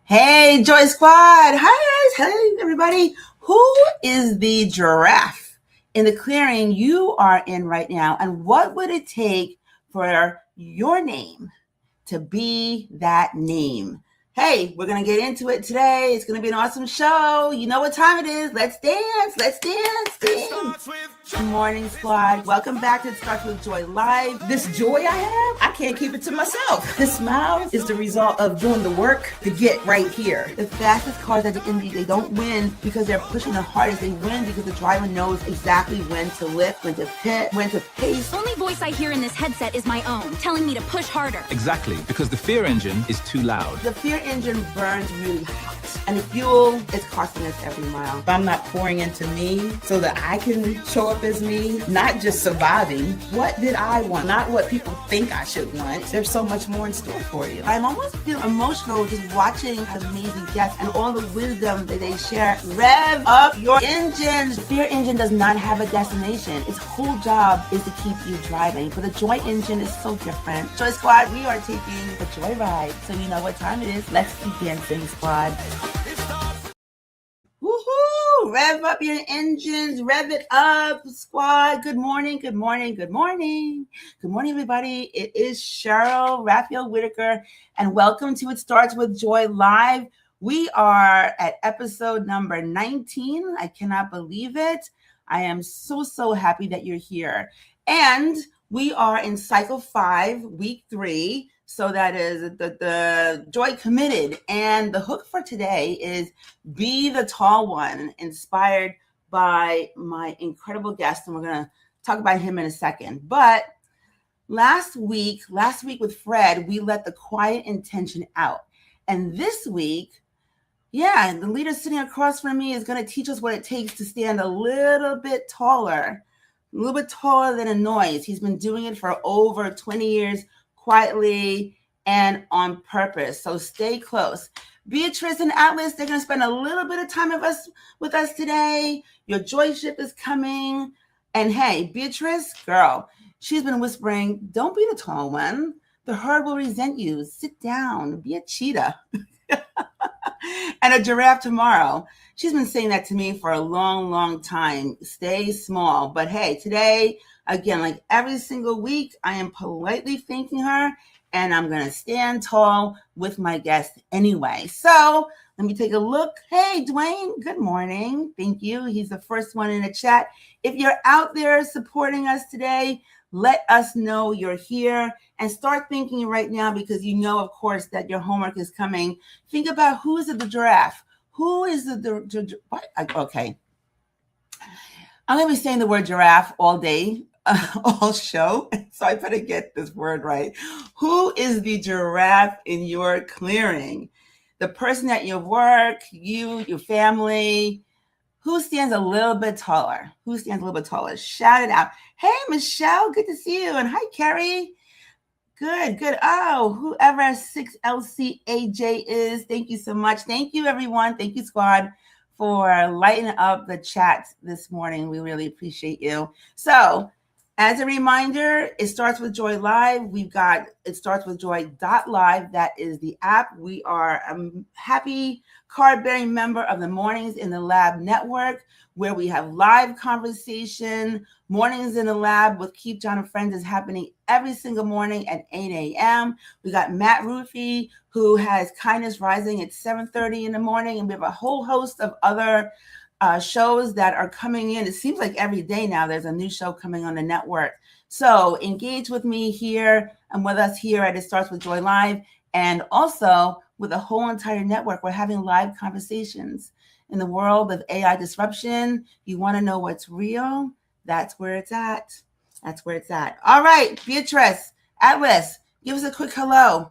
Hey, Joy Squad. Hi, guys. Hey, everybody. Who is the giraffe in the clearing you are in right now? And what would it take for your name to be that name? Hey, we're going to get into it today. It's going to be an awesome show. You know what time it is. Let's dance. Let's dance. Dance. Good morning, squad. Welcome back to It Starts With Joy Live. This joy I have, I can't keep it to myself. This smile is the result of doing the work to get right here. The fastest cars at the Indy, they don't win because they're pushing the hardest. They win because the driver knows exactly when to lift, when to pit, when to pace. The only voice I hear in this headset is my own, telling me to push harder. Exactly, because the fear engine is too loud. The fear engine burns really hot, and the fuel is costing us every mile. If I'm not pouring into me so that I can show up as me, not just surviving, what did I want? Not what people think I should want. There's so much more in store for you. I'm almost feeling emotional just watching amazing guests and all the wisdom that they share. Rev up your engines. The fear engine does not have a destination. Its whole job is to keep you driving. But the joy engine is so different. Joy Squad, we are taking a joy ride. So you know what time it is. Let's keep dancing, squad. Woohoo! Rev up your engines. Rev it up, squad. Good morning. Good morning. Good morning. Good morning, everybody. It is Sheryl Raphael Whitaker, and welcome to It Starts With Joy Live. We are at episode number 19. I cannot believe it. I am so happy that you're here. And we are in cycle 5, week 3. So that is the Joy Committed. And the hook for today is Be the Tall One, inspired by my incredible guest. And we're going to talk about him in a second. But last week with Fred, we let the quiet intention out. And this week, the leader sitting across from me is going to teach us what it takes to stand a little bit taller than a noise. He's been doing it for over 20 years, quietly and on purpose. So stay close. Beatrice and Atlas, they're going to spend a little bit of time with us today. Your JoyShift is coming. And hey, Beatrice, girl, she's been whispering, don't be the tall one. The herd will resent you. Sit down. Be a cheetah. And a giraffe tomorrow. She's been saying that to me for a long time. Stay small. But hey, today, again, like every single week, I am politely thanking her, and I'm going to stand tall with my guest anyway. So let me take a look. Hey, Dwayne, good morning. Thank you. He's the first one in the chat. If you're out there supporting us today, let us know you're here, and start thinking right now, because you know, of course, that your homework is coming. Think about who is the giraffe. Who is the what? Okay. I'm going to be saying the word giraffe all day, all show. So I better get this word right. Who is the giraffe in your clearing? The person at your work, you, your family. Who stands a little bit taller? Who stands a little bit taller? Shout it out. Hey, Michelle, good to see you. And hi, Carrie. Good. Oh, whoever 6LCAJ is, thank you so much. Thank you, everyone. Thank you, squad, for lighting up the chat this morning. We really appreciate you. So, as a reminder, It Starts With Joy Live. We've got It Starts With Joy.live. That is the app. We are a happy card-bearing member of the Mornings in the Lab Network, where we have live conversation. Mornings in the Lab with Keith, John, and Friends is happening every single morning at 8 a.m. We got Matt Ruffy, who has Kindness Rising at 7:30 in the morning. And we have a whole host of other shows that are coming in. It seems like every day now there's a new show coming on the network. So engage with me here and with us here at It Starts With Joy Live, and also with the whole entire network. We're having live conversations. In the world of AI disruption, you want to know what's real? That's where it's at. That's where it's at. All right, Beatrice, Atlas, give us a quick hello.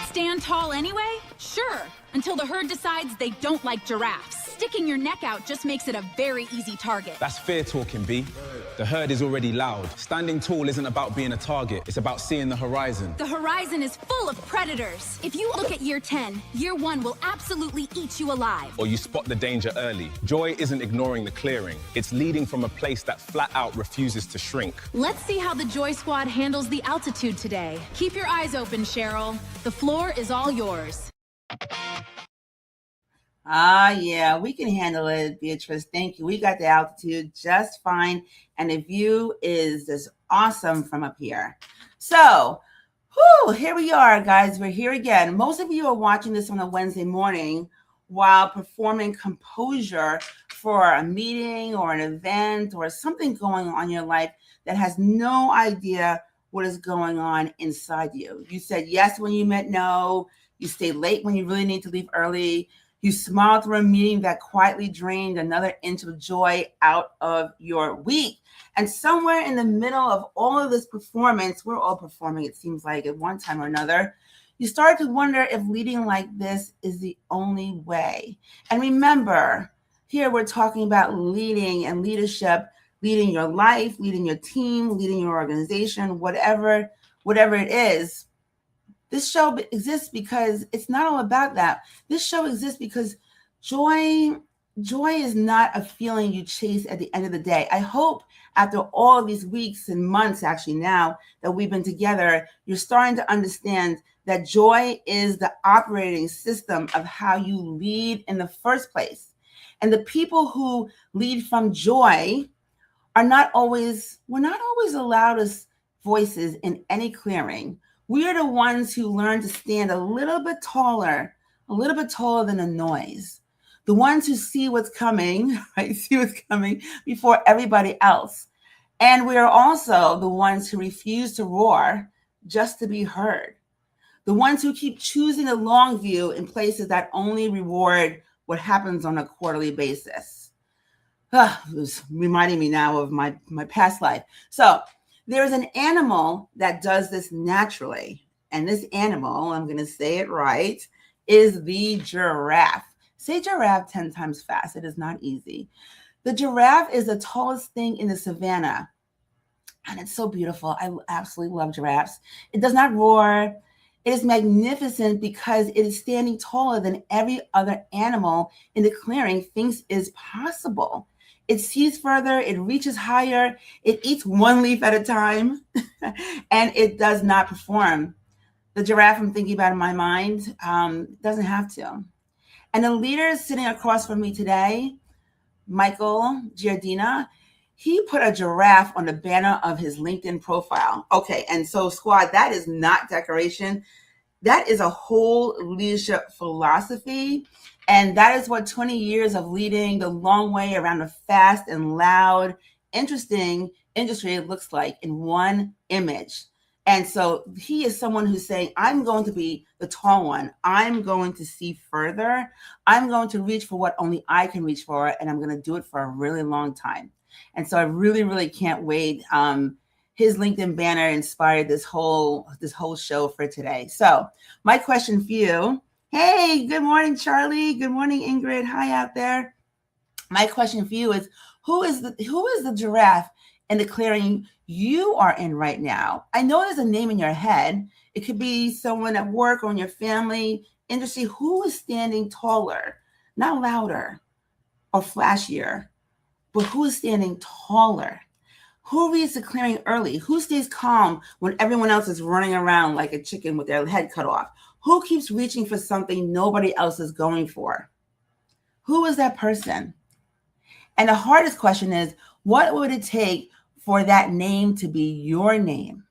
Stand tall anyway? Sure, until the herd decides they don't like giraffes. Sticking your neck out just makes it a very easy target. That's fear talking, B. The herd is already loud. Standing tall isn't about being a target. It's about seeing the horizon. The horizon is full of predators. If you look at year 10, year 1 will absolutely eat you alive. Or you spot the danger early. Joy isn't ignoring the clearing. It's leading from a place that flat out refuses to shrink. Let's see how the Joy Squad handles the altitude today. Keep your eyes open, Sheryl. The floor is all yours. Yeah, we can handle it, Beatrice. Thank you. We got the altitude just fine. And the view is just awesome from up here. So, here we are, guys. We're here again. Most of you are watching this on a Wednesday morning while performing composure for a meeting or an event or something going on in your life that has no idea what is going on inside you. You said yes when you meant no. You stayed late when you really need to leave early. You smiled through a meeting that quietly drained another inch of joy out of your week. And somewhere in the middle of all of this performance, we're all performing, it seems like, at one time or another, you start to wonder if leading like this is the only way. And remember, here we're talking about leading and leadership, leading your life, leading your team, leading your organization, whatever it is. This show exists because it's not all about that. This show exists because joy is not a feeling you chase at the end of the day. I hope after all of these weeks and months, actually now that we've been together, you're starting to understand that joy is the operating system of how you lead in the first place. And the people who lead from joy we're not always allowed as voices in any clearing. We are the ones who learn to stand a little bit taller than the noise. The ones who see what's coming, right? See what's coming before everybody else. And we are also the ones who refuse to roar just to be heard. The ones who keep choosing the long view in places that only reward what happens on a quarterly basis. It was reminding me now of my past life. So there's an animal that does this naturally. And this animal, I'm going to say it right, is the giraffe. Say giraffe 10 times fast. It is not easy. The giraffe is the tallest thing in the savannah. And it's so beautiful. I absolutely love giraffes. It does not roar. It is magnificent because it is standing taller than every other animal in the clearing thinks is possible. It sees further, it reaches higher, it eats one leaf at a time, and it does not perform. The giraffe I'm thinking about in my mind doesn't have to. And the leader sitting across from me today, Michael Giardina, he put a giraffe on the banner of his LinkedIn profile. Okay, and so squad, that is not decoration. That is a whole leadership philosophy. And that is what 20 years of leading the long way around a fast and loud, interesting industry looks like in one image. And so he is someone who's saying, I'm going to be the tall one. I'm going to see further. I'm going to reach for what only I can reach for. And I'm going to do it for a really long time. And so I really, really can't wait. His LinkedIn banner inspired this whole show for today. So my question for you, hey, good morning, Charlie. Good morning, Ingrid. Hi out there. My question for you is, who is the giraffe in the clearing you are in right now? I know there's a name in your head. It could be someone at work or in your family industry. Who is standing taller, not louder or flashier, but who is standing taller? Who reads the clearing early? Who stays calm when everyone else is running around like a chicken with their head cut off? Who keeps reaching for something nobody else is going for? Who is that person? And the hardest question is, what would it take for that name to be your name?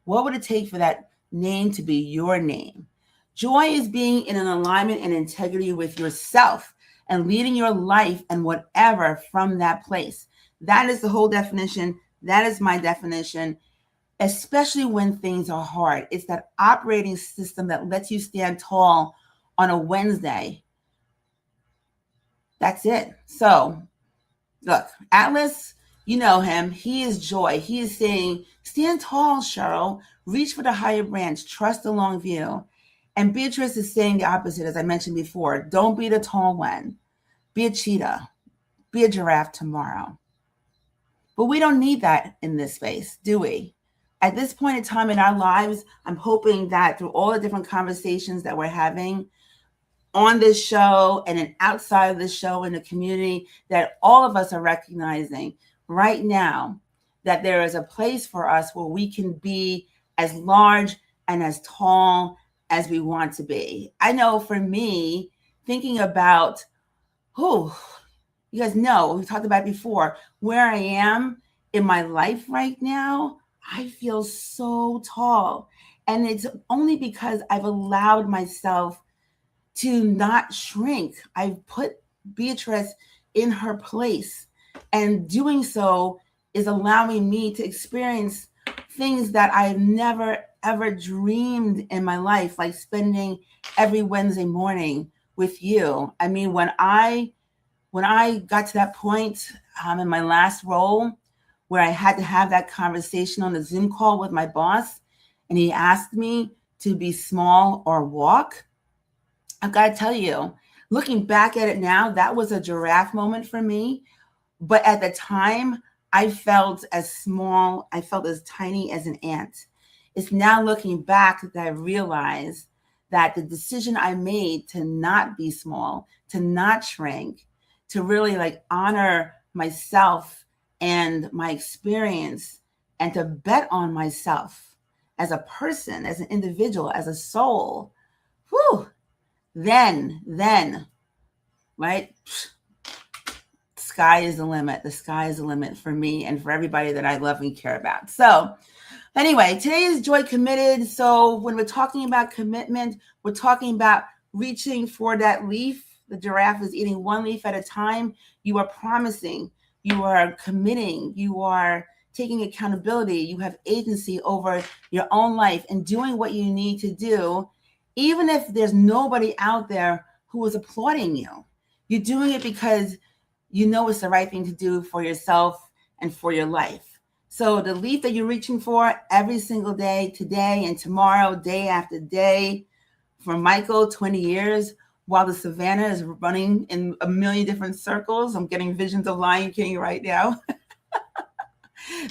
What would it take for that name to be your name? Joy is being in an alignment and integrity with yourself and leading your life and whatever from that place. That is the whole definition. That is my definition, especially when things are hard. It's that operating system that lets you stand tall on a Wednesday. That's it. So, look, Atlas, you know him. He is joy. He is saying, stand tall, Sheryl. Reach for the higher branch. Trust the long view. And Beatrice is saying the opposite, as I mentioned before. Don't be the tall one. Be a cheetah. Be a giraffe tomorrow. But we don't need that in this space, do we? At this point in time in our lives, I'm hoping that through all the different conversations that we're having on this show and then outside of this show in the community, that all of us are recognizing right now that there is a place for us where we can be as large and as tall as we want to be. I know for me, thinking about you guys know, we talked about it before, where I am in my life right now, I feel so tall. And it's only because I've allowed myself to not shrink. I've put Beatrice in her place. And doing so is allowing me to experience things that I've never, ever dreamed in my life, like spending every Wednesday morning with you. I mean, when I got to that point in my last role where I had to have that conversation on a Zoom call with my boss, and he asked me to be small or walk, I've got to tell you, looking back at it now, that was a giraffe moment for me. But at the time, I felt as small, I felt as tiny as an ant. It's now looking back that I realize that the decision I made to not be small, to not shrink, to really like honor myself and my experience, and to bet on myself as a person, as an individual, as a soul, then, right? Sky is the limit. The sky is the limit for me and for everybody that I love and care about. So anyway, today is Joy Committed. So when we're talking about commitment, we're talking about reaching for that leaf. The giraffe is eating one leaf at a time. You are promising, you are committing, you are taking accountability, you have agency over your own life and doing what you need to do, even if there's nobody out there who is applauding you. You're doing it because you know it's the right thing to do for yourself and for your life. So the leaf that you're reaching for every single day, today and tomorrow, day after day, for Michael, 20 years, while the savannah is running in a million different circles. I'm getting visions of Lion King right now.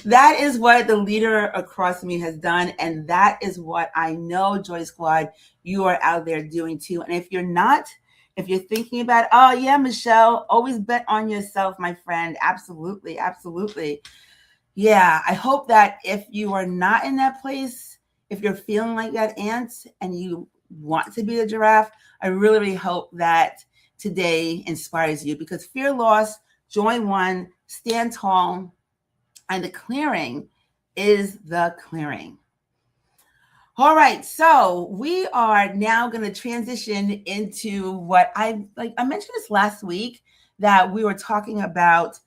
That is what the leader across me has done. And that is what I know, Joy Squad, you are out there doing too. And if you're not, if you're thinking about, oh yeah, Michelle, always bet on yourself, my friend. Absolutely, absolutely. Yeah, I hope that if you are not in that place, if you're feeling like that ant and you want to be the giraffe, I really, really hope that today inspires you, because fear lost, join one, stand tall, and the clearing is the clearing. All right, so we are now going to transition into what I mentioned this last week, that we were talking about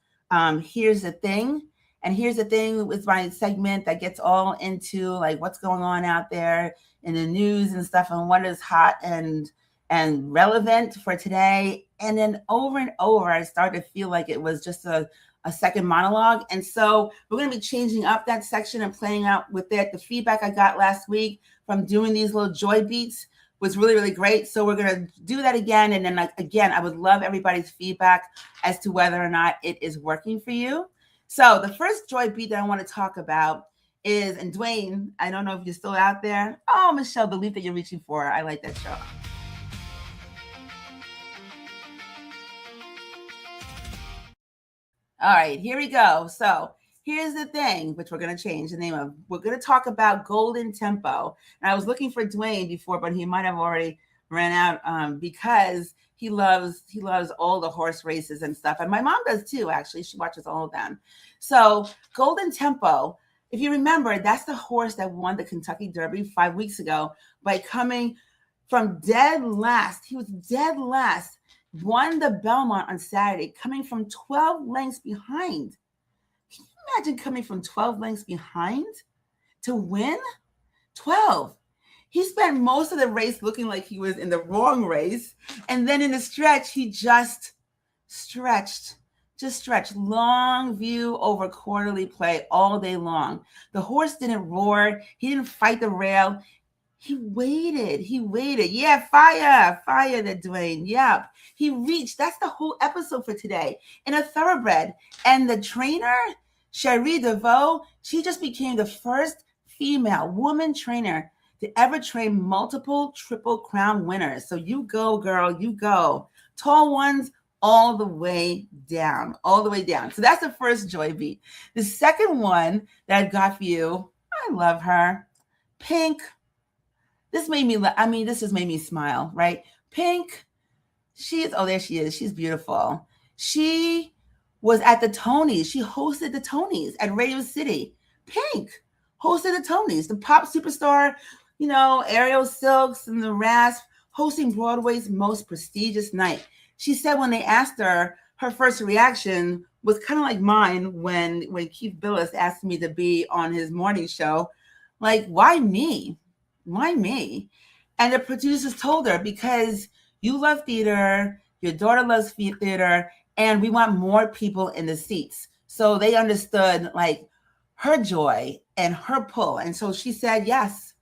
Here's the Thing. And Here's the Thing was my segment that gets all into like what's going on out there in the news and stuff, and what is hot and relevant for today. And then over and over, I started to feel like it was just a second monologue. And so we're going to be changing up that section and playing out with it. The feedback I got last week from doing these little Joybeats was really, really great. So we're going to do that again. And then again, I would love everybody's feedback as to whether or not it is working for you. So the first Joybeat that I want to talk about is, and Dwayne, I don't know if you're still out there. Oh, Michelle, the leaf that you're reaching for. I like that show. All right, here we go. So here's the thing, which we're going to change the name of. We're going to talk about Golden Tempo. And I was looking for Dwayne before, but he might have already ran out because he loves all the horse races and stuff. And my mom does too, actually. She watches all of them. So Golden Tempo, if you remember, that's the horse that won the Kentucky Derby 5 weeks ago by coming from dead last. He was dead last. Won the Belmont on Saturday, coming from 12 lengths behind. Can you imagine coming from 12 lengths behind to win? 12. He spent most of the race looking like he was in the wrong race. And then in the stretch, he just stretched. Long view over quarterly play all day long. The horse didn't roar. He didn't fight the rail. He waited. Yeah, fire that Dwayne. Yeah. He reached. That's the whole episode for today. In a thoroughbred. And the trainer, Sheryl, she just became the first female woman trainer to ever train multiple Triple Crown winners. So you go, girl, you go. Tall ones all the way down. So that's the first Joybeat. The second one that I've got for you, I love her. Pink. This made me, this just made me smile, right? Pink, there she is. She's beautiful. She was at the Tonys. She hosted the Tonys at Radio City. Pink hosted the Tonys, the pop superstar, Ariel Silks and the Rasp, hosting Broadway's most prestigious night. She said when they asked her, her first reaction was kind of like mine when Keith Billis asked me to be on his morning show. Like, why me? Why me? And the producers told her, because you love theater, your daughter loves theater, and we want more people in the seats. So they understood like her joy and her pull. And so she said yes.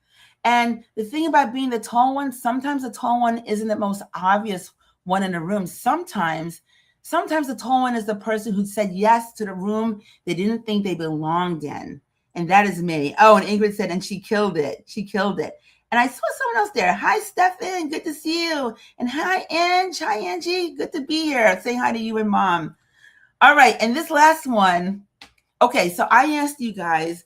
And the thing about being the tall one, sometimes the tall one isn't the most obvious one in the room. Sometimes the tall one is the person who said yes to the room they didn't think they belonged in. And that is me. Oh, and Ingrid said, and she killed it. She killed it. And I saw someone else there. Hi, Stefan. Good to see you. And hi, Ange. Hi, Angie. Good to be here. Saying hi to you and Mom. All right. And this last one. Okay. So I asked you guys,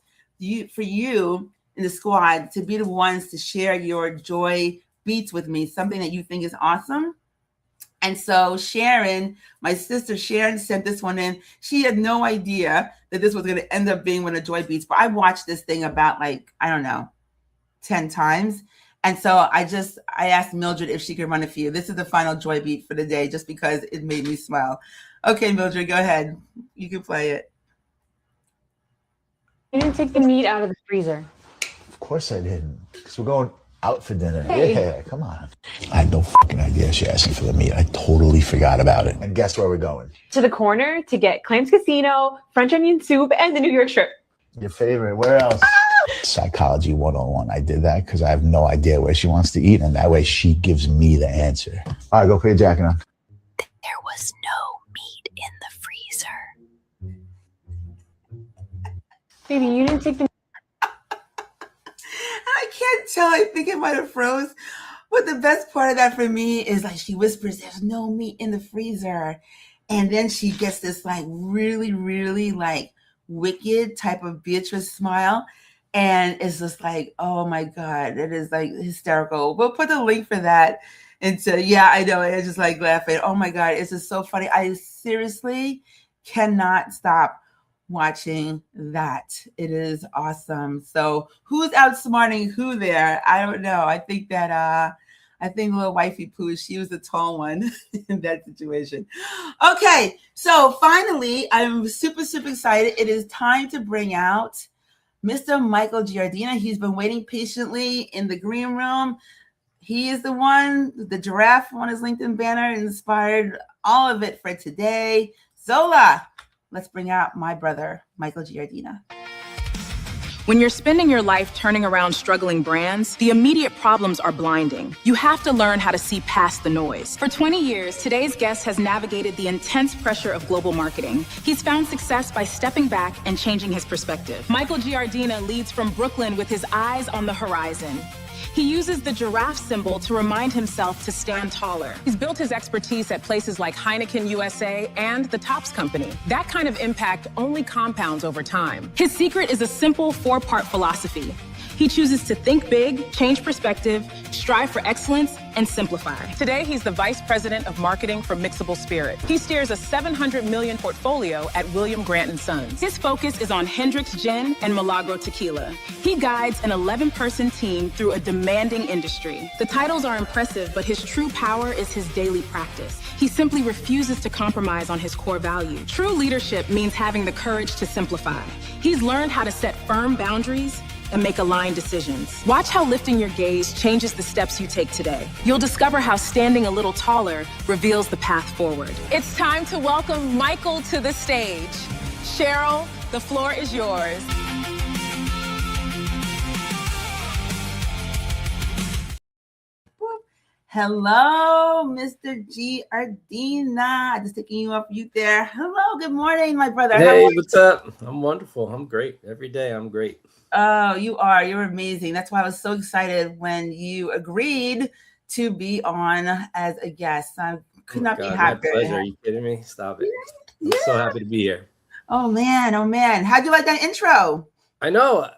for you in the squad to be the ones to share your joy beats with me, something that you think is awesome. And so Sharon, my sister Sharon, sent this one in. She had no idea that this was going to end up being one of Joy Beats, but I watched this thing about 10 times. And so I asked Mildred if she could run a few. This is the final Joy Beat for the day, just because it made me smile. Okay, Mildred, go ahead. You can play it. You didn't take the meat out of the freezer. Of course I didn't, because we're going out for dinner. Hey. Yeah, come on. I had no fucking idea she asked me for the meat. I totally forgot about it. And guess where we're going? To the corner to get Clams Casino, French onion soup, and the New York strip. Your favorite. Where else? Psychology 101. I did that because I have no idea where she wants to eat, and that way she gives me the answer. All right, go put your jacket on. There was no meat in the freezer. Baby, you didn't take the I can't tell. I think it might have froze. But the best part of that for me is she whispers, there's no meat in the freezer. And then she gets this really, really wicked type of Beatrice smile. And it's just oh my God, it is hysterical. We'll put the link for that. And so, yeah, I know. I just laughing. Oh my God, it's just so funny. I seriously cannot stop watching that. It is awesome. So who's outsmarting who there? I don't know. I think little wifey Pooh, she was the tall one in that situation. Okay, so finally, I'm super, super excited. It is time to bring out Mr. Michael Giardina. He's been waiting patiently in the green room. He is the one, the giraffe on his LinkedIn banner, inspired all of it for today. Zola, let's bring out my brother, Michael Giardina. When you're spending your life turning around struggling brands, the immediate problems are blinding. You have to learn how to see past the noise. For 20 years, today's guest has navigated the intense pressure of global marketing. He's found success by stepping back and changing his perspective. Michael Giardina leads from Brooklyn with his eyes on the horizon. He uses the giraffe symbol to remind himself to stand taller. He's built his expertise at places like Heineken USA and the Topps Company. That kind of impact only compounds over time. His secret is a simple 4-part philosophy. He chooses to think big, change perspective, strive for excellence, and simplify. Today, he's the Vice President of Marketing for Mixable Spirits. He steers a $700 million portfolio at William Grant & Sons. His focus is on Hendrick's Gin and Milagro Tequila. He guides an 11-person team through a demanding industry. The titles are impressive, but his true power is his daily practice. He simply refuses to compromise on his core value. True leadership means having the courage to simplify. He's learned how to set firm boundaries and make aligned decisions. Watch how lifting your gaze changes the steps you take today. You'll discover how standing a little taller reveals the path forward. It's time to welcome Michael to the stage. Sheryl, the floor is yours. Hello, Mr. Giardina. Just taking you off mute there. Hello, good morning, my brother. Hey, what's up? I'm wonderful. I'm great. Every day I'm great. Oh, you are. You're amazing. That's why I was so excited when you agreed to be on as a guest. I could not be happier. My pleasure. Are you kidding me? Stop it. I'm so happy to be here. Oh, man. Oh, man. How'd you like that intro? I know.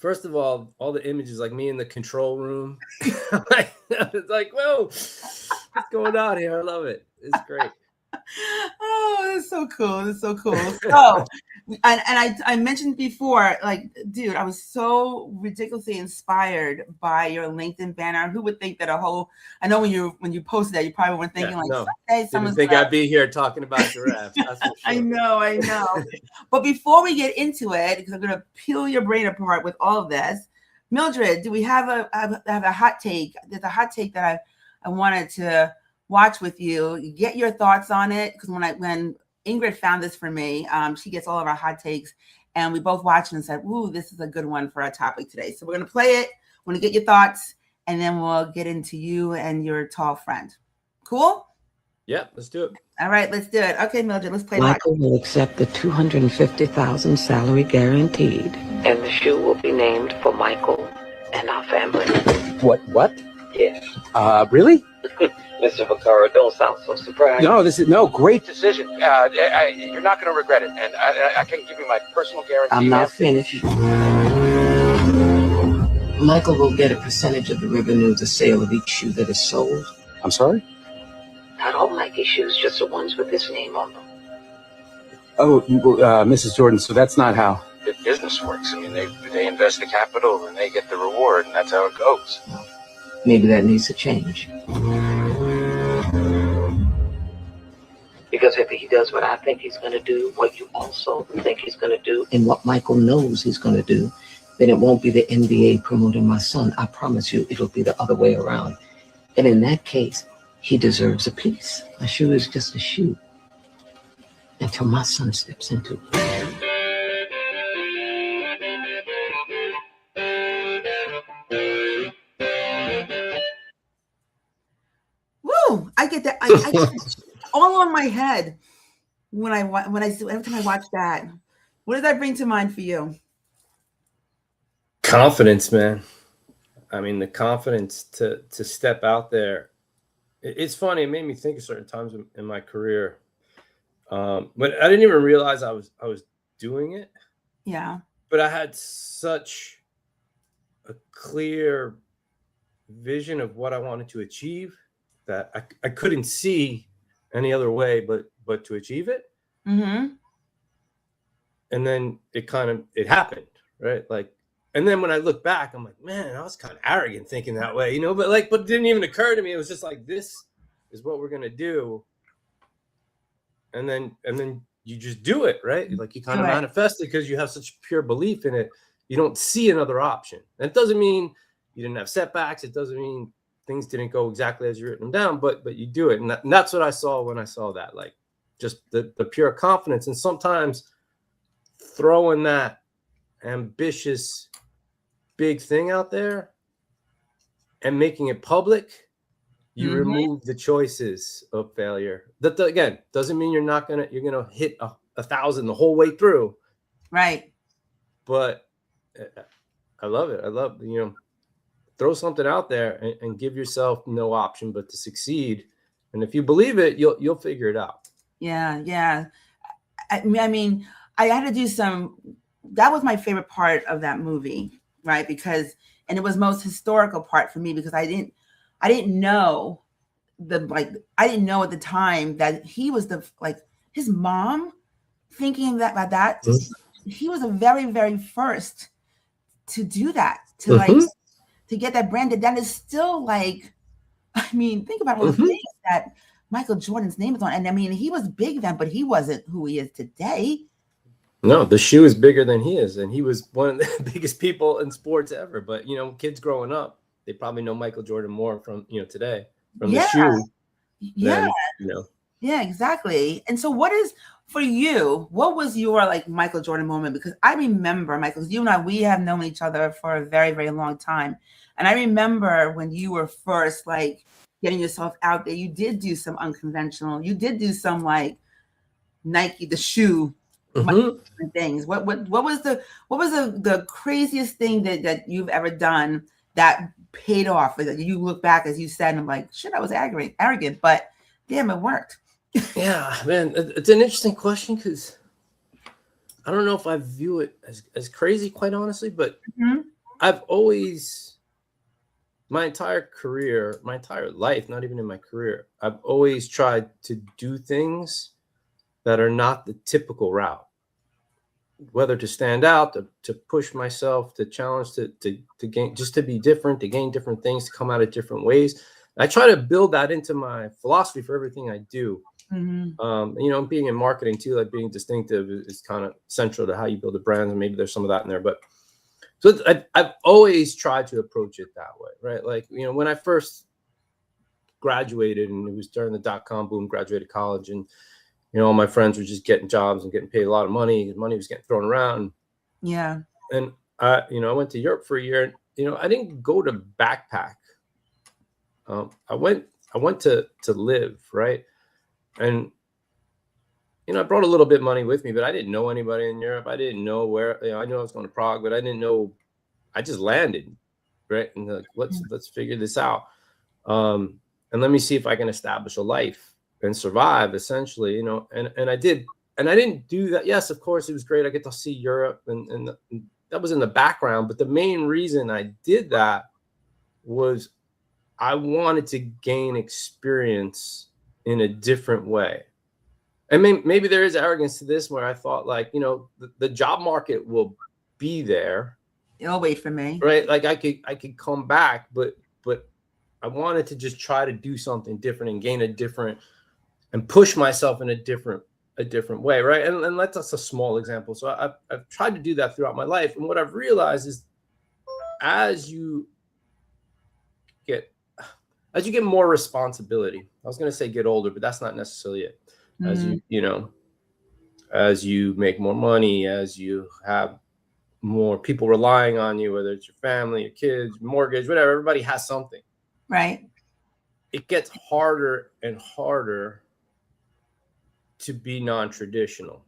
First of all the images, like me in the control room. It's like, whoa, what's going on here? I love it. It's great. Oh, that's so cool. That's so cool. So, and I mentioned before, like, dude, I was so ridiculously inspired by your LinkedIn banner. Who would think that I know when you posted that, you probably weren't thinking someday someone's think I'd be here talking about giraffes. That's for sure. I know. But before we get into it, because I'm going to peel your brain apart with all of this, Mildred, do we have a hot take? There's a hot take that I wanted to watch with you, get your thoughts on it, because when Ingrid found this for me, she gets all of our hot takes, and we both watched and said, ooh, this is a good one for our topic today. So we're going to play it. We're going to get your thoughts, and then we'll get into you and your tall friend. Cool? Yeah, let's do it. All right, let's do it. Okay, Mildred, let's play. Michael will accept the $250,000 salary guaranteed, and the shoe will be named for Michael and our family. What? Yes. Really? Mr. Vaccaro, don't sound so surprised. No, great decision. You're not going to regret it, and I can give you my personal guarantee. I'm not finished. Michael will get a percentage of the revenue of the sale of each shoe that is sold. I'm sorry? Not all Nike shoes, just the ones with his name on them. Oh, Mrs. Jordan, so that's not how the business works. I mean, they invest the capital and they get the reward, and that's how it goes. Maybe that needs to change. Because if he does what I think he's going to do, what you also think he's going to do, and what Michael knows he's going to do, then it won't be the NBA promoting my son. I promise you, it'll be the other way around. And in that case, he deserves a piece. A shoe is just a shoe until my son steps into it. Woo! I get that. I all on my head every time I watch that. What does that bring to mind for you? Confidence, man. I mean, the confidence to step out there. It's funny. It made me think of certain times in my career, but I didn't even realize I was doing it. Yeah. But I had such a clear vision of what I wanted to achieve that I couldn't see any other way but to achieve it. Mm-hmm. And then it happened, right? Like, and then when I look back, I'm like, man, I was kind of arrogant thinking that way, but it didn't even occur to me. It was just like, this is what we're going to do. And then you just do it, right? Like you kind of manifest it because you have such pure belief in it. You don't see another option. And it doesn't mean you didn't have setbacks. It doesn't mean things didn't go exactly as you written them down, but you do it. And that's what I saw when I saw that, like just the pure confidence. And sometimes throwing that ambitious big thing out there and making it public, you remove the choices of failure. That again doesn't mean you're gonna hit 1,000 the whole way through, right? But I love it. I love throw something out there and give yourself no option but to succeed. And if you believe it, you'll figure it out. Yeah. I mean, I had to do that was my favorite part of that movie, right? And it was most historical part for me because I didn't know I didn't know at the time that he was his mom thinking about that. He was the very, very first to do that, to get that branded. That is still think about all the things that Michael Jordan's name is on. And I mean, he was big then, but he wasn't who he is today. No, the shoe is bigger than he is. And he was one of the biggest people in sports ever. But, kids growing up, they probably know Michael Jordan more from, today, from the shoe. Yeah. Than, Yeah, exactly. And so what was your Michael Jordan moment? Because I remember, Michael, you and I, we have known each other for a very, very long time. And I remember when you were first getting yourself out there, you did do some unconventional, you did do some Nike, the shoe things. What was the craziest thing that you've ever done that paid off? That you look back, as you said, and I'm like, shit, I was arrogant, but damn, it worked. Yeah, man, it's an interesting question because I don't know if I view it as crazy, quite honestly, but I've always, my entire career, my entire life, not even in my career, I've always tried to do things that are not the typical route. Whether to stand out, to push myself, to challenge, to gain, just to be different, to gain different things, to come out of different ways. I try to build that into my philosophy for everything I do. You know, being in marketing too, like being distinctive is kind of central to how you build a brand, and maybe there's some of that in there. But so I've always tried to approach it that way, right? Like, you know, when I first graduated, and it was during the .com boom, graduated college, and you know, all my friends were just getting jobs and getting paid a lot of money. Money was getting thrown around. Yeah. And I, you know, I went to Europe for a year. And, you know, I didn't go to backpack. I went to live, right? And you know, I brought a little bit of money with me, but I didn't know anybody in Europe. I didn't know where. You know, I knew I was going to Prague, but I didn't know. I just landed, right? And like, let's figure this out. And let me see if I can establish a life and survive, essentially, you know, and I did, and I didn't do that. Yes, of course, it was great. I get to see Europe, and that was in the background. But the main reason I did that was I wanted to gain experience in a different way. And maybe there is arrogance to this, where I thought, like, you know, the job market will be there. It'll wait for me, right? Like I could come back, but I wanted to just try to do something different and gain a different, and push myself in a different way, right? And that's a small example. So I've tried to do that throughout my life. And what I've realized is, as you get more responsibility, I was going to say get older, but that's not necessarily it. As you know, as you make more money, as you have more people relying on you, whether it's your family, your kids, mortgage, whatever, everybody has something. Right. It gets harder and harder to be non-traditional,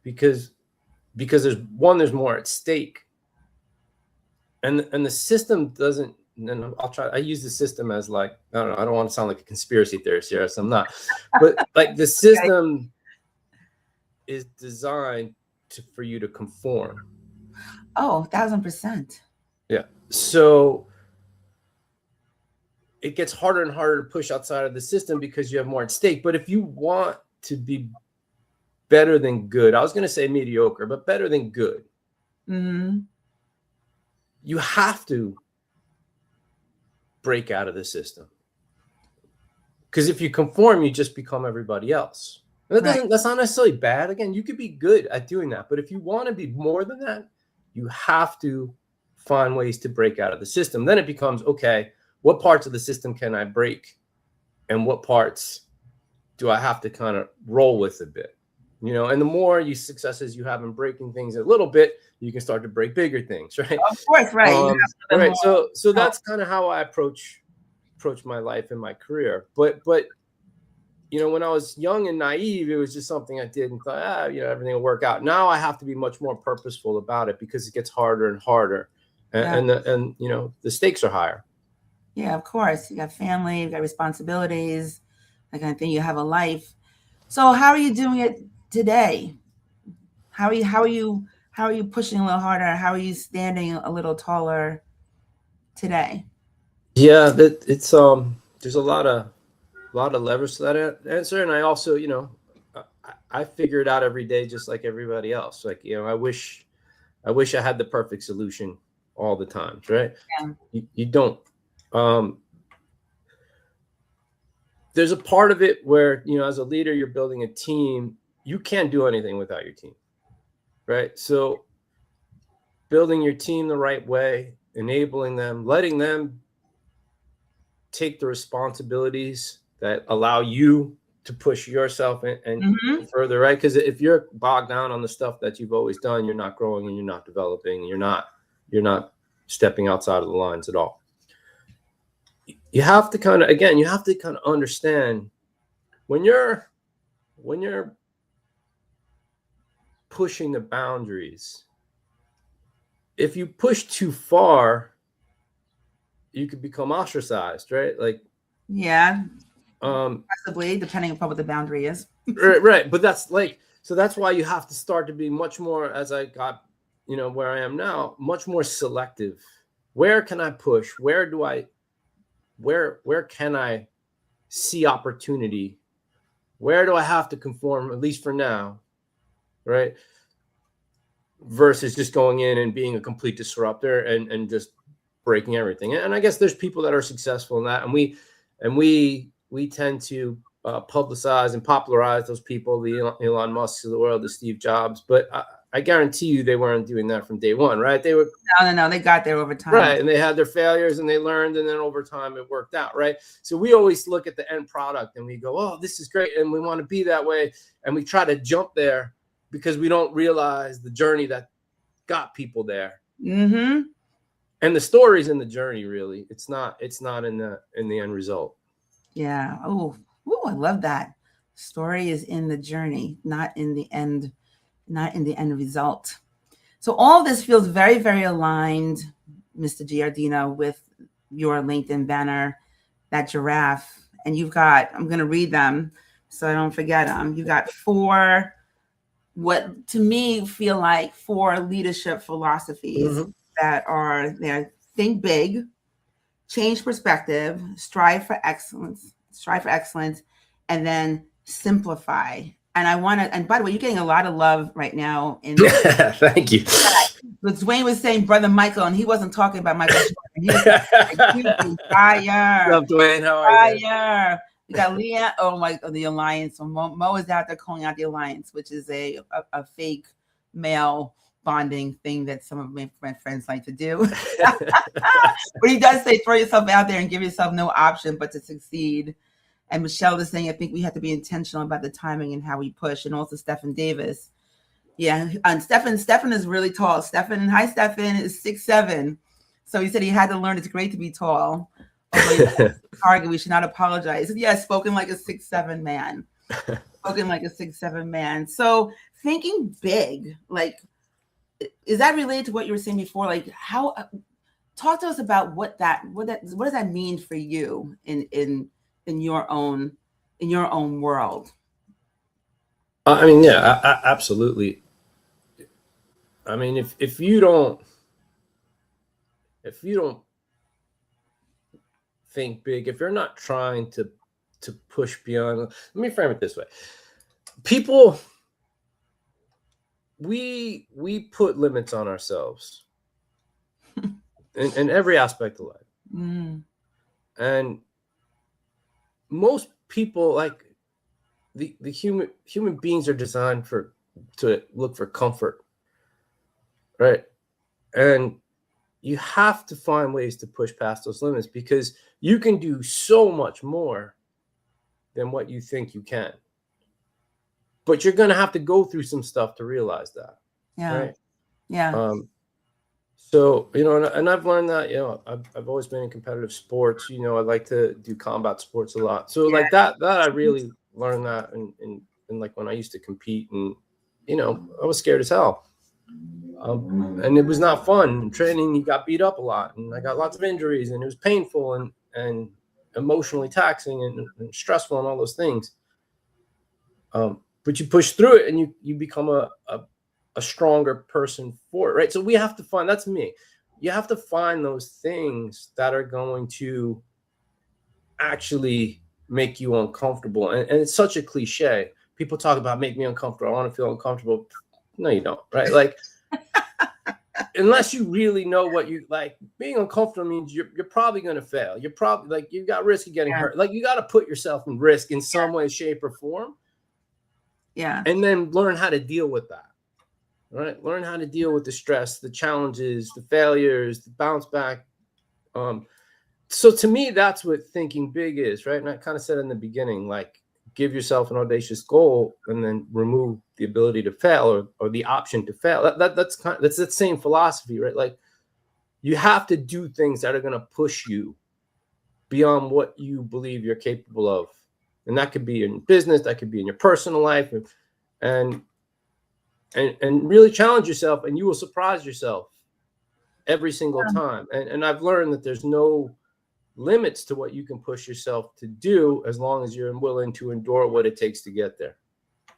because there's more at stake, and the system doesn't. And I use the system as, like, I don't know, I don't want to sound like a conspiracy theorist here, so I'm not, but like the system is designed for you to conform. Oh, 1,000%. Yeah. So it gets harder and harder to push outside of the system because you have more at stake. But if you want to be better than good, I was going to say mediocre, but better than good, you have to break out of the system. Because if you conform, you just become everybody else. And that's not necessarily bad. Again, you could be good at doing that. But if you want to be more than that, you have to find ways to break out of the system. Then it becomes, okay, what parts of the system can I break? And what parts do I have to kind of roll with a bit? You know, and the more successes you have in breaking things a little bit, you can start to break bigger things, right? Of course, right. Right. So that's kind of how I approach my life and my career. But you know, when I was young and naive, it was just something I did and thought, you know, everything will work out. Now I have to be much more purposeful about it, because it gets harder and harder, and you know, the stakes are higher. Yeah, of course. You got family, you got responsibilities, that kind of thing. You have a life. So how are you doing it today? How are you pushing a little harder? How are you standing a little taller today? Yeah, it's there's a lot of levers to that answer. And I also, you know, I figure it out every day, just like everybody else. Like, you know, I wish I had the perfect solution all the time, right? Yeah. You don't. There's a part of it where, you know, as a leader, you're building a team. You can't do anything without your team, right? So building your team the right way, enabling them, letting them take the responsibilities that allow you to push yourself and further, right? Because if you're bogged down on the stuff that you've always done, you're not growing and you're not developing, and you're not stepping outside of the lines at all. You have to kind of understand when you're pushing the boundaries. If you push too far, you could become ostracized, right? Like, yeah, possibly, depending upon what the boundary is. right. But that's like, so that's why you have to start to be much more, as I got you know, where I am now, much more selective. Where can I push? Where can I see opportunity? Where do I have to conform, at least for now, right? Versus just going in and being a complete disruptor and just breaking everything. And I guess there's people that are successful in that, and we tend to publicize and popularize those people, the Elon Musks of the world, the Steve Jobs. But I guarantee you, they weren't doing that from day one, right? They were no. They got there over time, right? And they had their failures, and they learned, and then over time it worked out, right? So we always look at the end product, and we go, "Oh, this is great," and we want to be that way, and we try to jump there because we don't realize the journey that got people there. Mm-hmm. And the story's in the journey, really. It's not in the end result. Yeah. Oh, I love that. Story is in the journey, not in the end result. So all this feels very, very aligned, Mr. Giardina, with your LinkedIn banner, that giraffe. And you've got, I'm going to read them so I don't forget them. You got 4, what to me feel like 4 leadership philosophies that are there. Think big, change perspective, strive for excellence, and then simplify. And I want to, and by the way, you're getting a lot of love right now. Thank you. But Dwayne was saying Brother Michael, and he wasn't talking about Michael Jordan. He was like, fire. What's up, Dwayne? How are you? Fire. We got Leah. Oh my, the Alliance. So Mo is out there calling out the Alliance, which is a fake male bonding thing that some of my friends like to do. But he does say, throw yourself out there and give yourself no option but to succeed. And Michelle is saying, I think we have to be intentional about the timing and how we push. And also Stephen Davis. Yeah. And Stephen is really tall. Stephen is 6'7". So he said he had to learn it's great to be tall. Target, we should not apologize. Yeah, spoken like a 6'7" man. Spoken like a 6'7" man. So thinking big, like, is that related to what you were saying before? Like, how? Talk to us about what does that mean for you in your own world? I mean, yeah, absolutely. I mean, if you don't think big, if you're not trying to push beyond, let me frame it this way. People, we put limits on ourselves in every aspect of life. And most people, like the human beings, are designed to look for comfort, right? And you have to find ways to push past those limits, because you can do so much more than what you think you can. But you're going to have to go through some stuff to realize that. Yeah. Right? Yeah. So, you know, and I've learned that, you know, I've always been in competitive sports. You know, I like to do combat sports a lot. So like that I really learned that in like when I used to compete, and, you know, I was scared as hell. And it was not fun. In training, you got beat up a lot, and I got lots of injuries, and it was painful and emotionally taxing and stressful and all those things. But you push through it, and you become a stronger person for it, right? So we have to find, that's me. You have to find those things that are going to actually make you uncomfortable. And it's such a cliche. People talk about make me uncomfortable. I want to feel uncomfortable. No, you don't, right? Like, unless you really know what you like, being uncomfortable means you're probably going to fail. You're probably like, you've got risk of getting hurt. Like, you got to put yourself in risk in some way, shape, or form. Yeah. And then learn how to deal with that. Right? Learn how to deal with the stress, the challenges, the failures, the bounce back. So to me, that's what thinking big is, right? And I kind of said in the beginning, like, give yourself an audacious goal and then remove the ability to fail or the option to fail. That's that same philosophy, right? Like, you have to do things that are going to push you beyond what you believe you're capable of. And that could be in business, that could be in your personal life, and really challenge yourself, and you will surprise yourself every single time. And I've learned that there's no limits to what you can push yourself to do, as long as you're willing to endure what it takes to get there.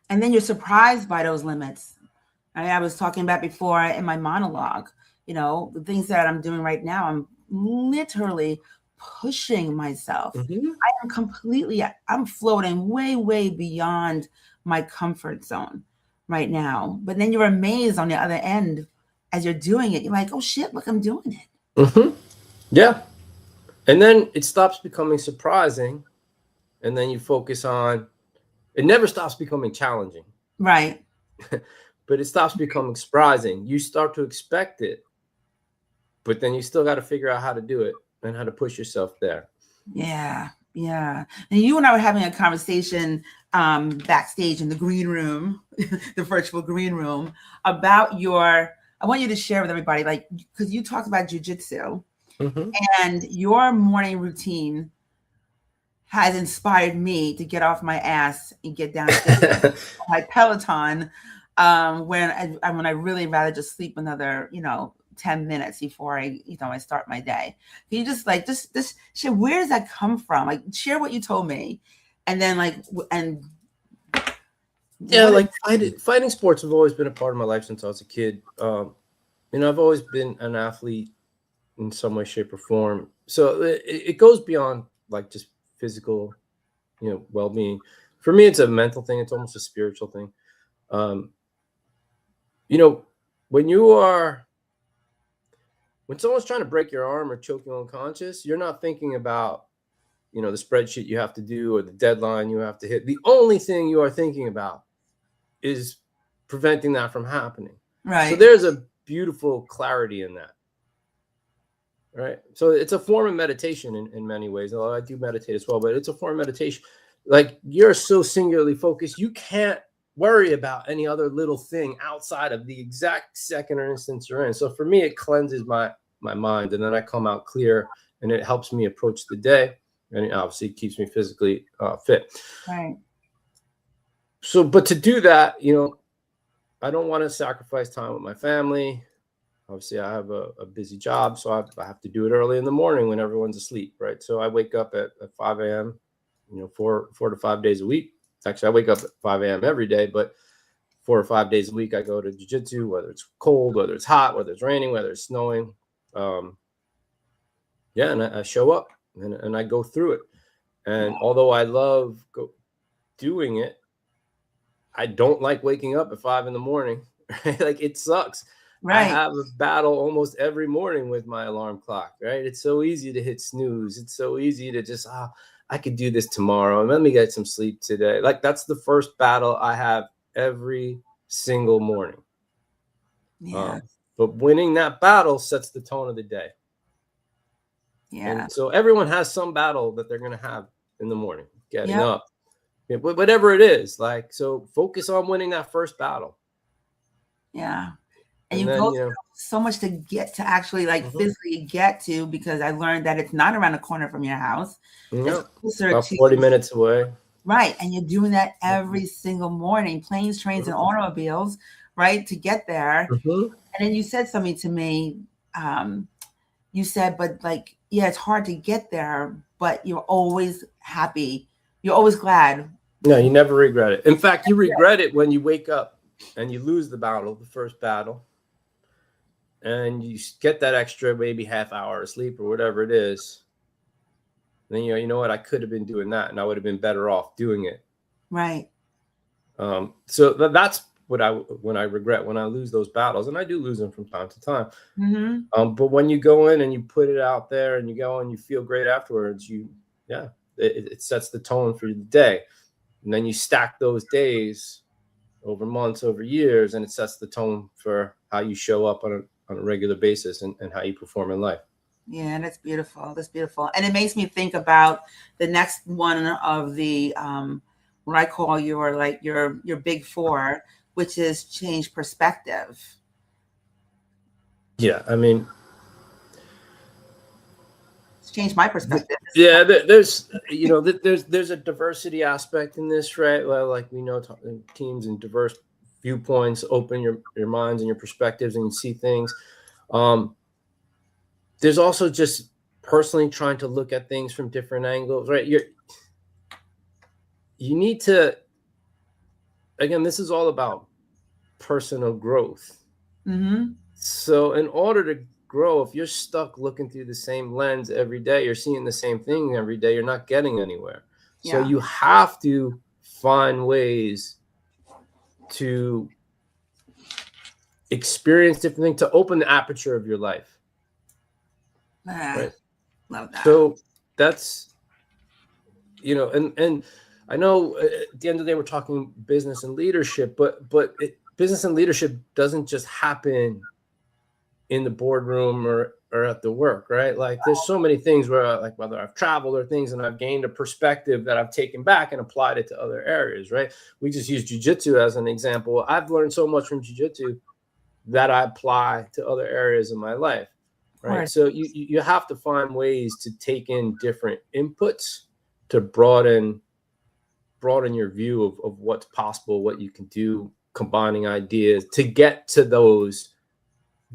And then you're surprised by those limits. I was talking about before in my monologue, you know, the things that I'm doing right now, I'm literally pushing myself. I'm floating way, way beyond my comfort zone right now. But then you're amazed on the other end as you're doing it. You're like, oh shit, look, I'm doing it. Yeah. And then it stops becoming surprising. And then you focus on, it never stops becoming challenging. Right. But it stops becoming surprising. You start to expect it, but then you still got to figure out how to do it and how to push yourself there. Yeah. Yeah. And you and I were having a conversation backstage in the green room, the virtual green room, about I want you to share with everybody, like, because you talked about jujitsu and your morning routine has inspired me to get off my ass and get down to my Peloton when I really rather just sleep another, 10 minutes before I start my day. Can you just share, where does that come from? Like, share what you told me. And then fighting sports have always been a part of my life since I was a kid. I've always been an athlete in some way, shape, or form. So it goes beyond like just physical, well-being. For me, it's a mental thing. It's almost a spiritual thing. When someone's trying to break your arm or choke you unconscious, you're not thinking about, the spreadsheet you have to do or the deadline you have to hit. The only thing you are thinking about is preventing that from happening. Right. So there's a beautiful clarity in that. Right. So it's a form of meditation in many ways. Although I do meditate as well, but it's a form of meditation. Like, you're so singularly focused, you can't worry about any other little thing outside of the exact second or instance you're in. So for me, it cleanses my mind, and then I come out clear, and it helps me approach the day, and it obviously keeps me physically fit. Right. So, but to do that, I don't want to sacrifice time with my family. Obviously, I have a busy job, so I have to do it early in the morning when everyone's asleep, right? So I wake up at 5 a.m., 4 to 5 days a week. Actually, I wake up at 5 a.m. every day, but 4 or 5 days a week, I go to jiu-jitsu, whether it's cold, whether it's hot, whether it's raining, whether it's snowing. And I show up and I go through it. And although I love doing it, I don't like waking up at 5 in the morning. Right? Like, it sucks. Right. I have a battle almost every morning with my alarm clock, right? It's so easy to hit snooze. It's so easy to just, I could do this tomorrow and let me get some sleep today. Like, that's the first battle I have every single morning. Yeah. But winning that battle sets the tone of the day. Yeah. And so everyone has some battle that they're going to have in the morning, getting up, whatever it is. Like, so focus on winning that first battle. Yeah. And you go through so much to get to actually physically get to, because I learned that it's not around the corner from your house. It's closer about 40 minutes away. Right. And you're doing that every single morning, planes, trains, and automobiles, right, to get there. And then you said something to me. You said, but it's hard to get there, but you're always happy. You're always glad. No, you never regret it. In fact, you regret it when you wake up and you lose the battle, the first battle. And you get that extra maybe half hour of sleep or whatever it is. Then you know what, I could have been doing that, and I would have been better off doing it. Right. So that's what I regret when I lose those battles, and I do lose them from time to time. But when you go in and you put it out there and you go and you feel great afterwards, it sets the tone for the day, and then you stack those days over months, over years, and it sets the tone for how you show up on a regular basis and how you perform in life. Yeah, that's beautiful. That's beautiful. And it makes me think about the next one of the what I call your big four, which is change perspective. Yeah, I mean, it's changed my perspective. Yeah, there's a diversity aspect in this, right? Well, like we know, teams and diverse viewpoints open your minds and your perspectives, and you see things. There's also just personally trying to look at things from different angles, right? You need to, again, this is all about personal growth. Mm-hmm. So in order to grow, if you're stuck looking through the same lens every day, you're seeing the same thing every day, you're not getting anywhere. So Yeah. you have to find ways to experience different things, to open the aperture of your life. Right. Love that. So that's, and I know at the end of the day, we're talking business and leadership, but business and leadership doesn't just happen in the boardroom or at the work, right? Like there's so many things where like whether I've traveled or things and I've gained a perspective that I've taken back and applied it to other areas, right? We just use jiu-jitsu as an example. I've learned so much from jiu-jitsu that I apply to other areas of my life, right? So you have to find ways to take in different inputs to broaden your view of what's possible, what you can do, combining ideas to get to those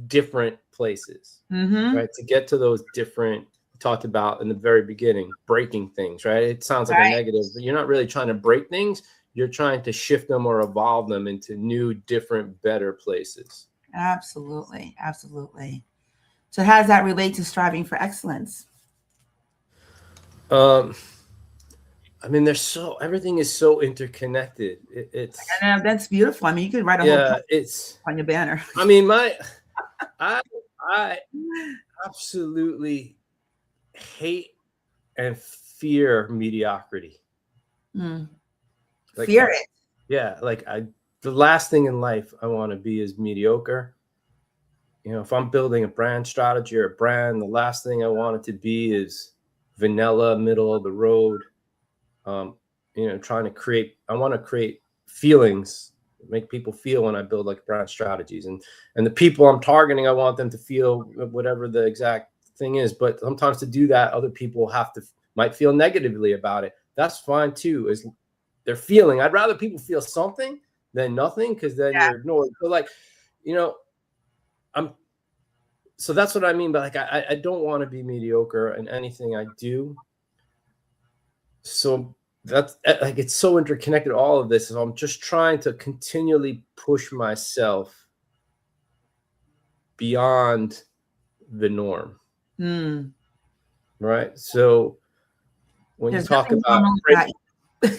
different places, right? To get to those different, we talked about in the very beginning, breaking things, right? It sounds like a negative, but you're not really trying to break things. You're trying to shift them or evolve them into new, different, better places. Absolutely. Absolutely. So how does that relate to striving for excellence? I mean, everything is so interconnected. And that's beautiful. I mean, you could write a whole it's on your banner. I mean, I absolutely hate and fear mediocrity. Like, fear it. Yeah, like the last thing in life I want to be is mediocre. If I'm building a brand strategy or a brand, the last thing I want it to be is vanilla, middle of the road. I want to create feelings, make people feel when I build like brand strategies, and the people I'm targeting, I want them to feel whatever the exact thing is. But sometimes to do that, other people might feel negatively about it. That's fine too, is their feeling. I'd rather people feel something than nothing, because then you're ignored. So like, so that's what I mean by like, I don't want to be mediocre in anything I do. So that's like, it's so interconnected. All of this is, I'm just trying to continually push myself beyond the norm. Right. So when you talk about,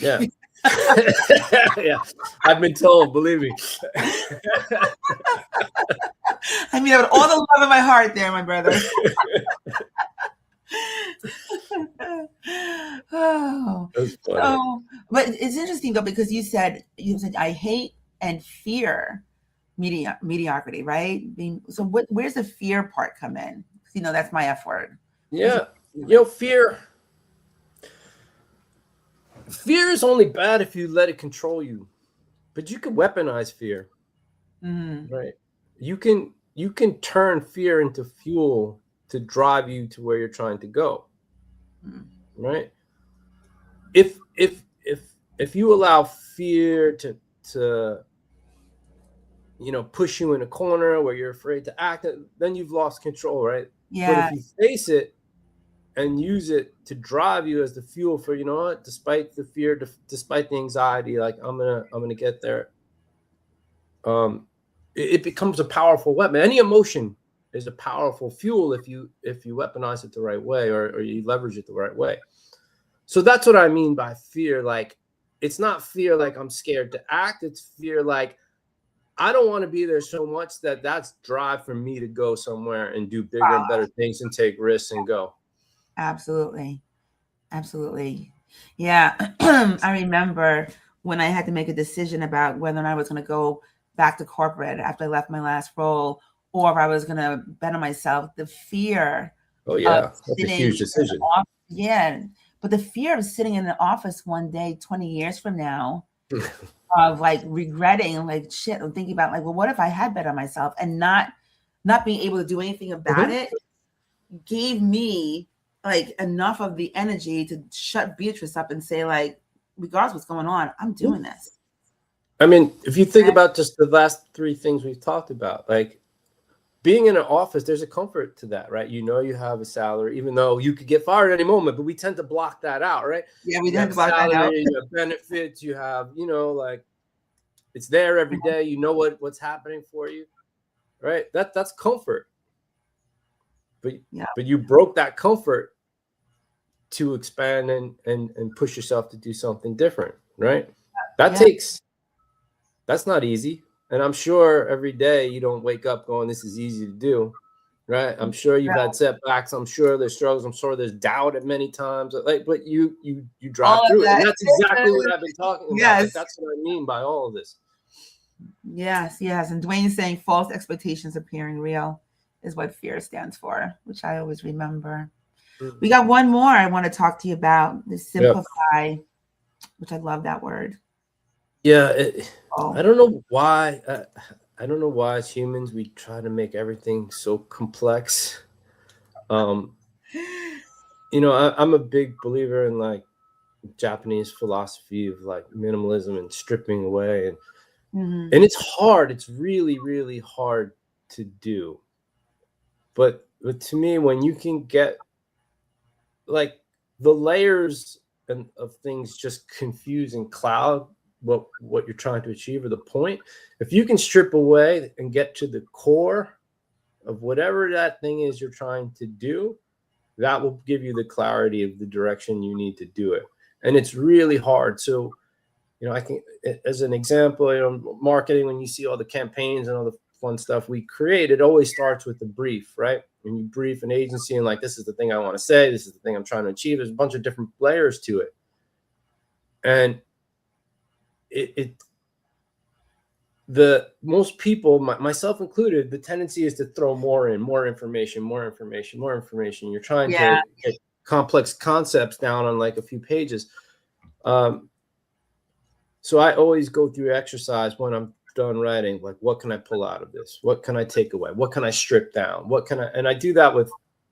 yeah, yeah, I've been told, believe me. I mean, with all the love in my heart there, my brother. Oh, so, but it's interesting though, because you said I hate and fear mediocrity, right? So where's the fear part come in? That's my F word. Yeah, fear is only bad if you let it control you, but you can weaponize fear, right? You can turn fear into fuel to drive you to where you're trying to go, right? If you allow fear to push you in a corner where you're afraid to act, then you've lost control, right? Yeah. But if you face it and use it to drive you as the fuel for, despite the fear, despite the anxiety, like I'm gonna get there, it becomes a powerful weapon. Any emotion is a powerful fuel if you weaponize it the right way, or you leverage it the right way. So that's what I mean by fear. Like, it's not fear like I'm scared to act. It's fear like I don't want to be there so much that's drive for me to go somewhere and do bigger and better things and take risks and go. Absolutely. Absolutely. Yeah. I remember when I had to make a decision about whether or not I was going to go back to corporate after I left my last role, or if I was going to bet on myself. The fear. Oh yeah, that's a huge decision. Yeah, but the fear of sitting in the office one day, 20 years from now, of like regretting, like shit, I'm thinking about like, well, what if I had bet on myself, and not being able to do anything about it, gave me like enough of the energy to shut Beatrice up and say, like, regardless of what's going on, I'm doing this. I mean, if you think about just the last three things we've talked about, like being in an office, there's a comfort to that, right? You have a salary, even though you could get fired at any moment, but we tend to block that out, right? Yeah, we tend to block that out. You have benefits, you have, like it's there every day. You know what's happening for you, right? That's comfort. But you broke that comfort to expand and push yourself to do something different, right? That's not easy. And I'm sure every day you don't wake up going, this is easy to do, right? I'm sure you've had setbacks. I'm sure there's struggles. I'm sure there's doubt at many times. But you drive through it. And that's exactly what I've been talking about. Yes. Like, that's what I mean by all of this. Yes. And Dwayne's saying false expectations appearing real is what fear stands for, which I always remember. We got one more I want to talk to you about, the simplify, which I love that word. Yeah, I don't know why. I don't know why as humans we try to make everything so complex. I'm a big believer in like Japanese philosophy of like minimalism and stripping away, and it's hard. It's really, really hard to do. But to me, when you can get like the layers of things just confuse and cloud what you're trying to achieve or the point, if you can strip away and get to the core of whatever that thing is you're trying to do, that will give you the clarity of the direction you need to do it. And it's really hard. So, I think as an example, marketing, when you see all the campaigns and all the fun stuff we create, it always starts with the brief, right? When you brief an agency and like, this is the thing I want to say, this is the thing I'm trying to achieve, there's a bunch of different layers to it. And the most people, myself included, the tendency is to throw more information. You're trying to get complex concepts down on like a few pages. So I always go through exercise when I'm done writing, like, what can I pull out of this? What can I take away? What can I strip down? And I do that with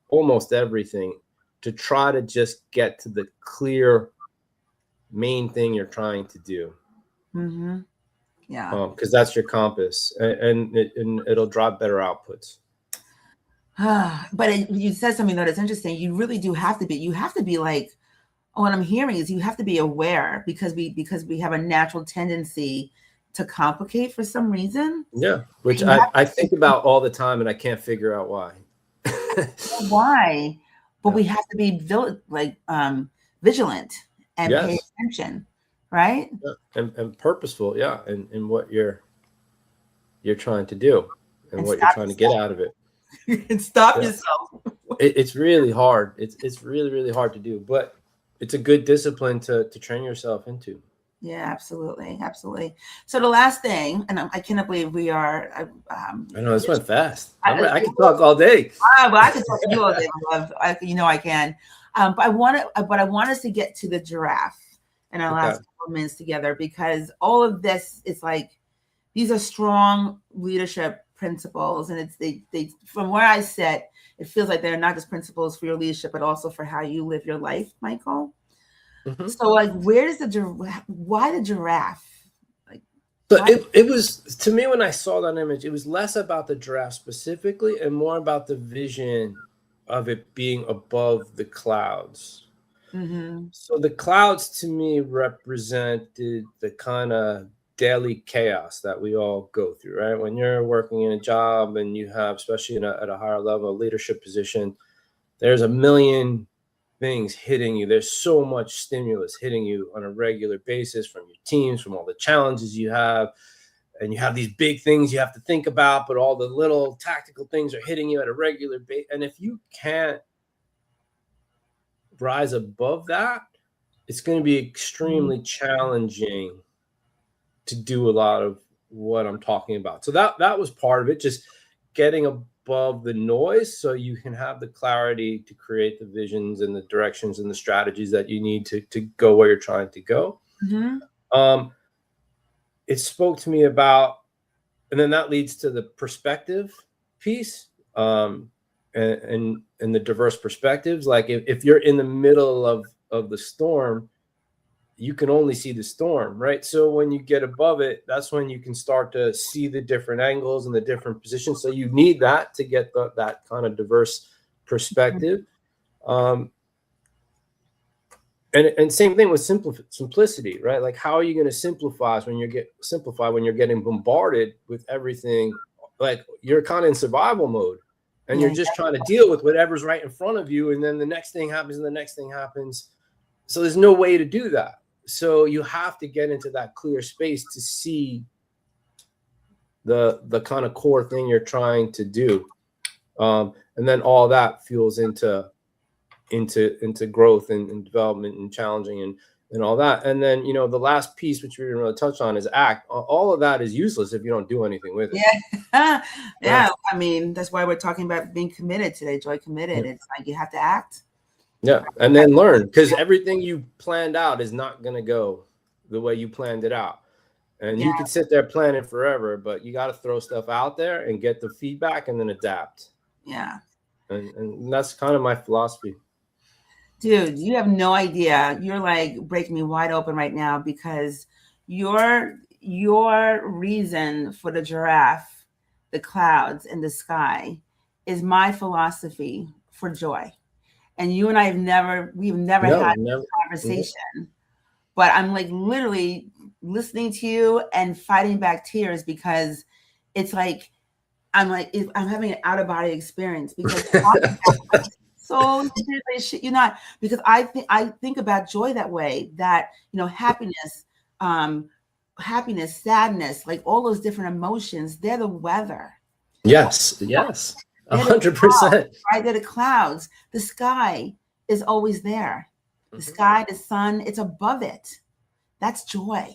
almost everything to try to just get to the clear main thing you're trying to do. Yeah. Because that's your compass, and it'll drive better outputs. But you said something that is interesting. You really do have to be like, what I'm hearing is you have to be aware because we have a natural tendency to complicate for some reason. Yeah, which I think about all the time, and I can't figure out why. Why? But we have to be vigilant and pay attention, right? And purposeful, in what you're trying to do and what you're trying to get out of it. And stop yourself. It's really hard. It's really, really hard to do, but it's a good discipline to train yourself into. Yeah, absolutely. So the last thing, and I cannot believe we are. I know this went fast. I can talk all day. Well, I can talk to you all day, my love. I can. But I want us to get to the giraffe in our last couple of minutes together, because all of this is like, these are strong leadership principles, and it's they from where I sit, it feels like they're not just principles for your leadership, but also for how you live your life, Michael. So like, why the giraffe? Like, so it was, to me, when I saw that image, it was less about the giraffe specifically and more about the vision of it being above the clouds. So the clouds to me represented the kind of daily chaos that we all go through, right? When you're working in a job and you have, especially at a higher level of leadership position, there's a million things hitting you. There's so much stimulus hitting you on a regular basis from your teams, from all the challenges you have. And you have these big things you have to think about, but all the little tactical things are hitting you at a regular basis. And if you can't rise above that, it's going to be extremely challenging to do a lot of what I'm talking about. So that was part of it, just getting above the noise so you can have the clarity to create the visions and the directions and the strategies that you need to go where you're trying to go. It spoke to me about, and then that leads to the perspective piece, and the diverse perspectives. Like if you're in the middle of the storm, you can only see the storm, right? So when you get above it, that's when you can start to see the different angles and the different positions. So you need that to get that kind of diverse perspective. And And same thing with simplicity, right? Like, how are you going to simplify when you're getting bombarded with everything? Like, you're kind of in survival mode, and you're just trying to deal with whatever's right in front of you, and then the next thing happens, and the next thing happens. So there's no way to do that. So you have to get into that clear space to see the kind of core thing you're trying to do, and then all that fuels into growth and development and challenging and all that. And then, you know, the last piece, which we didn't really touch on, is act. All of that is useless if you don't do anything with it. Yeah. I mean, that's why we're talking about being committed today. Joy committed. It's like you have to act. Yeah. And then learn, because everything you planned out is not going to go the way you planned it out. And you could sit there planning forever, but you got to throw stuff out there and get the feedback and then adapt. Yeah. And that's kind of my philosophy. Dude, you have no idea. You're like breaking me wide open right now, because your reason for the giraffe, the clouds, and the sky is my philosophy for joy. And you and I we've never had this conversation. But I'm like literally listening to you and fighting back tears, because it's like I'm having an out of body experience, because so seriously, shit, you're not, because I think about joy that way, that, you know, happiness, sadness, like all those different emotions, they're the weather. Yes, 100%. Right, they're the clouds. The sky is always there. The sky, the sun, it's above it. That's joy.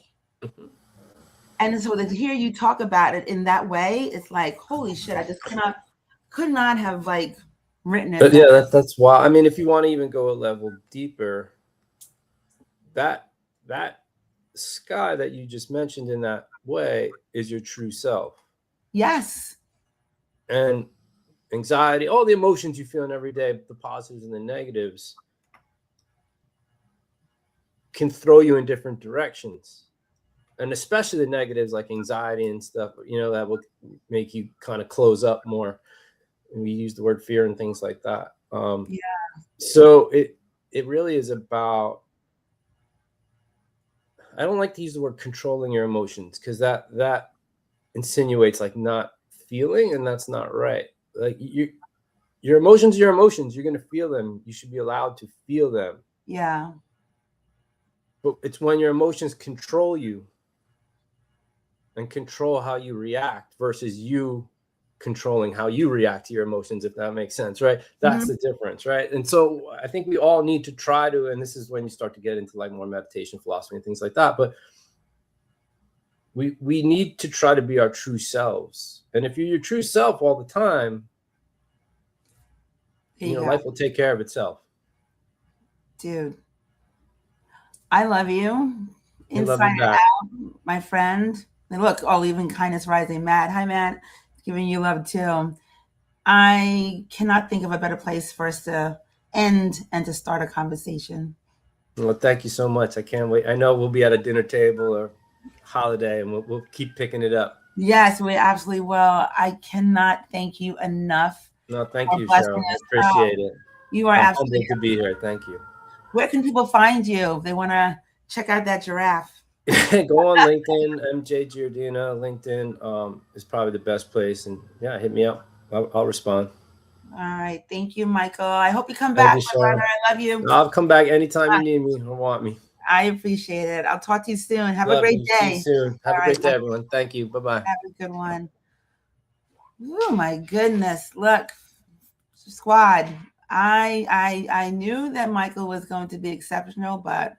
And so to hear you talk about it in that way, it's like, holy shit, I just could not have like written it. But yeah, that's why. I mean, if you want to even go a level deeper, that sky that you just mentioned in that way is your true self. Yes. And anxiety, all the emotions you feel in every day, the positives and the negatives, can throw you in different directions. And especially the negatives, like anxiety and stuff, you know, that will make you kind of close up more. And we use the word fear and things like that. So it really is about, I don't like to use the word controlling your emotions, because that insinuates like not feeling, and that's not right. Like your emotions are your emotions. You're going to feel them. You should be allowed to feel them. Yeah. But it's when your emotions control you and control how you react versus you controlling how you react to your emotions, if that makes sense, right? That's the difference, right? And so I think we all need to try to, and this is when you start to get into like more meditation philosophy and things like that, but we need to try to be our true selves. And if you're your true self all the time, you know, life will take care of itself. Dude, I love you inside and out, my friend. And look, all even kindness rising. Matt, hi Matt, giving you love too. I cannot think of a better place for us to end and to start a conversation. Well, thank you so much. I can't wait. I know we'll be at a dinner table or holiday, and we'll keep picking it up. Yes, we absolutely will. I cannot thank you enough. No, thank you, Sheryl. I appreciate it. You are absolutely humbled to be here. Thank you. Where can people find you if they want to check out that giraffe? Go on LinkedIn, MJ Giardina. LinkedIn is probably the best place. And yeah, hit me up. I'll respond. All right. Thank you, Michael. I hope you come back. I love you. I'll come back anytime you need me or want me. I appreciate it. I'll talk to you soon. Have a great day. See you soon. Have a great day, everyone. Thank you. Bye-bye. Have a good one. Oh, my goodness. Look, squad. I knew that Michael was going to be exceptional, but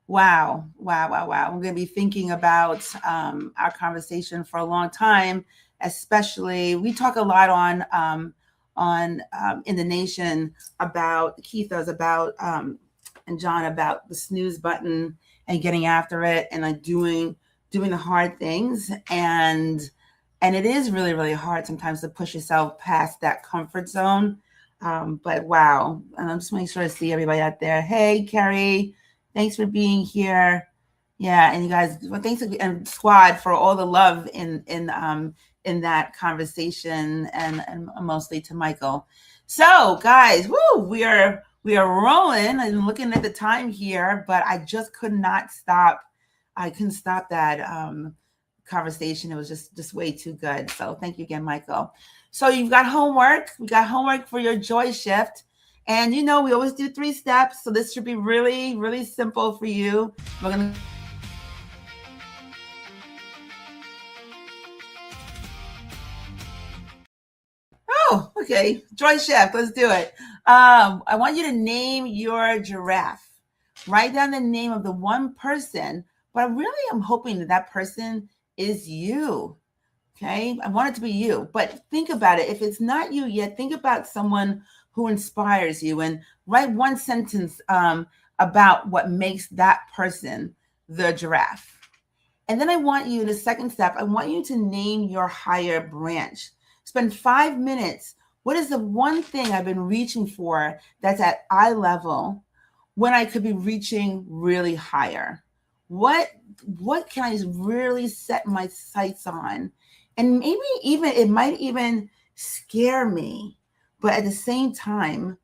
wow. I'm going to be thinking about our conversation for a long time, especially we talk a lot on in the nation about Keithos, about and John, about the snooze button and getting after it and like doing the hard things. And it is really, really hard sometimes to push yourself past that comfort zone. But wow. And I'm just making sure to see everybody out there. Hey, Carrie, thanks for being here. Yeah. And you guys, well, thanks and squad for all the love in that conversation and mostly to Michael. So guys, we We are rolling. I'm looking at the time here, but I just could not stop. I couldn't stop that conversation. It was just way too good. So thank you again, Michael. So you've got homework. We got homework for your joy shift. And we always do 3 steps. So this should be really, really simple for you. We're going to Oh, okay. Joy Shift. Let's do it. I want you to name your giraffe. Write down the name of the one person, but really I'm hoping that person is you. Okay. I want it to be you, but think about it. If it's not you yet, think about someone who inspires you and write one sentence about what makes that person the giraffe. And then I want you, in the second step, I want you to name your higher branch. Spend 5 minutes. What is the one thing I've been reaching for that's at eye level when I could be reaching really higher? What can I really set my sights on? And maybe even, it might even scare me. But at the same time,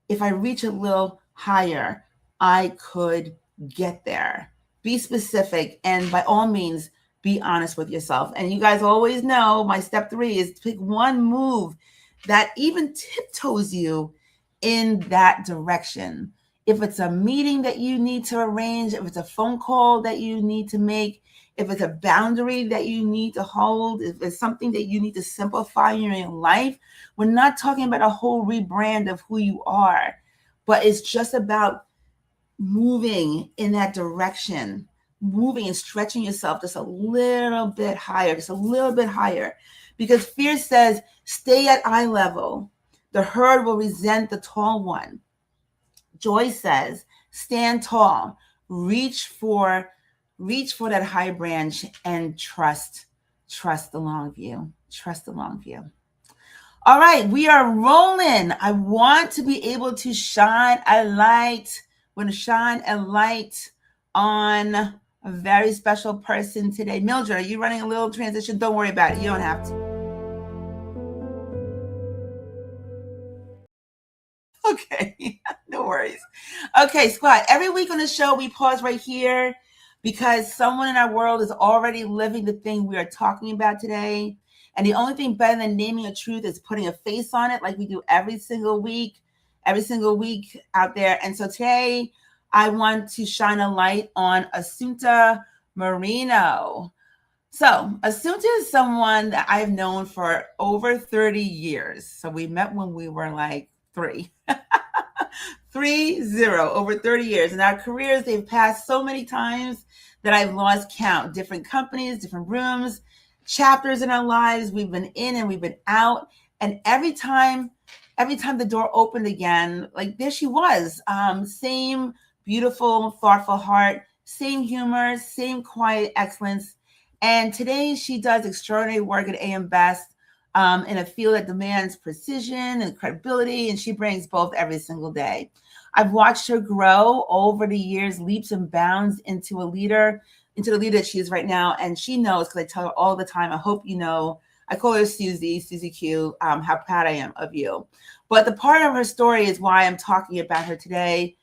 if I reach a little higher, I could get there. Be specific, and by all means, be honest with yourself. And you guys always know my step 3 is to pick one move that even tiptoes you in that direction. If it's a meeting that you need to arrange, if it's a phone call that you need to make, if it's a boundary that you need to hold, if it's something that you need to simplify in your life, we're not talking about a whole rebrand of who you are, but it's just about moving in that direction, moving and stretching yourself just a little bit higher, because fear says, stay at eye level. The herd will resent the tall one. Joy says, stand tall, reach for that high branch and trust the long view. All right, we are rolling. I want to be able to shine a light. We're going to shine a light on a very special person today. Mildred, are you running a little transition? Don't worry about it. You don't have to. Okay, no worries. Okay, squad. Every week on the show, we pause right here because someone in our world is already living the thing we are talking about today. And the only thing better than naming a truth is putting a face on it, like we do every single week out there. And so today, I want to shine a light on Assunta Marino. So Assunta is someone that I've known for over 30 years. So we met when we were like 3. 30, over 30 years. And our careers, they've passed so many times that I've lost count. Different companies, different rooms, chapters in our lives. We've been in and we've been out. And every time the door opened again, like there she was. Same beautiful, thoughtful heart, same humor, same quiet excellence. And today she does extraordinary work at AM Best in a field that demands precision and credibility, and she brings both every single day. I've watched her grow over the years, leaps and bounds into the leader that she is right now. And she knows, because I tell her all the time, I hope you know, I call her Susie Q, how proud I am of you. But the part of her story is why I'm talking about her today.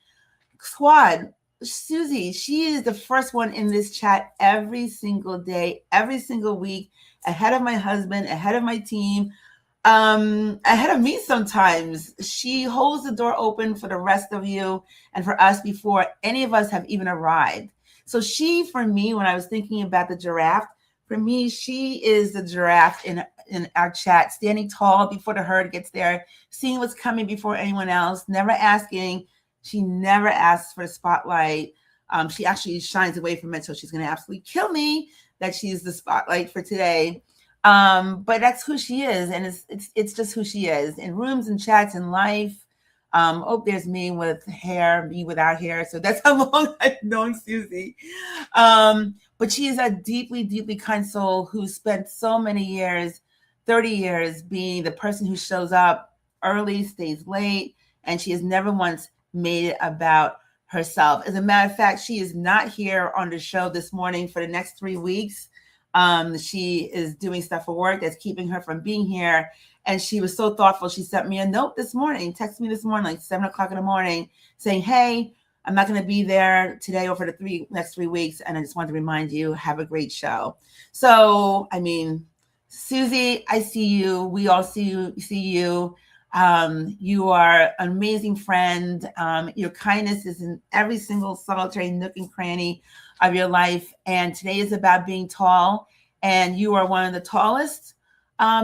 Squad, Susie, she is the first one in this chat every single day, every single week, ahead of my husband, ahead of my team, ahead of me sometimes. She holds the door open for the rest of you and for us before any of us have even arrived. So she, for me, when I was thinking about the giraffe, for me, she is the giraffe in our chat, standing tall before the herd gets there, seeing what's coming before anyone else, never asking. She never asks for the spotlight. She actually shines away from it, so she's going to absolutely kill me that she's the spotlight for today. But that's who she is, and it's just who she is in rooms and chats in life. There's me with hair, me without hair. So that's how long I've known Susie. But she is a deeply, deeply kind soul who spent so many years, 30 years, being the person who shows up early, stays late, and she has never once made it about herself. As a matter of fact, she is not here on the show this morning for the next 3 weeks. She is doing stuff for work that's keeping her from being here. And she was so thoughtful. She sent me a note this morning, texted me this morning, like 7 o'clock in the morning, saying, hey, I'm not going to be there today or for the next 3 weeks. And I just wanted to remind you, have a great show. So, I mean, Susie, I see you. We all see you. You are an amazing friend. Your kindness is in every single solitary nook and cranny of your life. And today is about being tall. And you are one of the tallest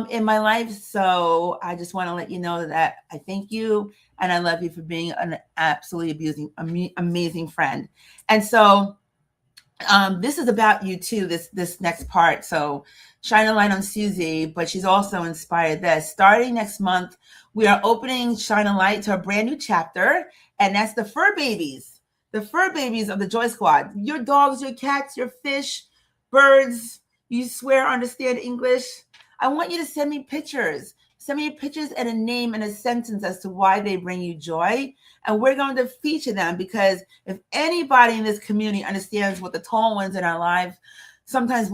in my life. So I just want to let you know that I thank you and I love you for being an absolutely amazing friend. And so this is about you too, this next part. So shine a light on Susie, but she's also inspired this. Starting next month, we are opening Shine a Light to a brand new chapter, and that's the fur babies of the Joy Squad. Your dogs, your cats, your fish, birds, you swear understand English. I want you to send me pictures. Send me pictures and a name and a sentence as to why they bring you joy. And we're going to feature them, because if anybody in this community understands what the tall ones in our lives sometimes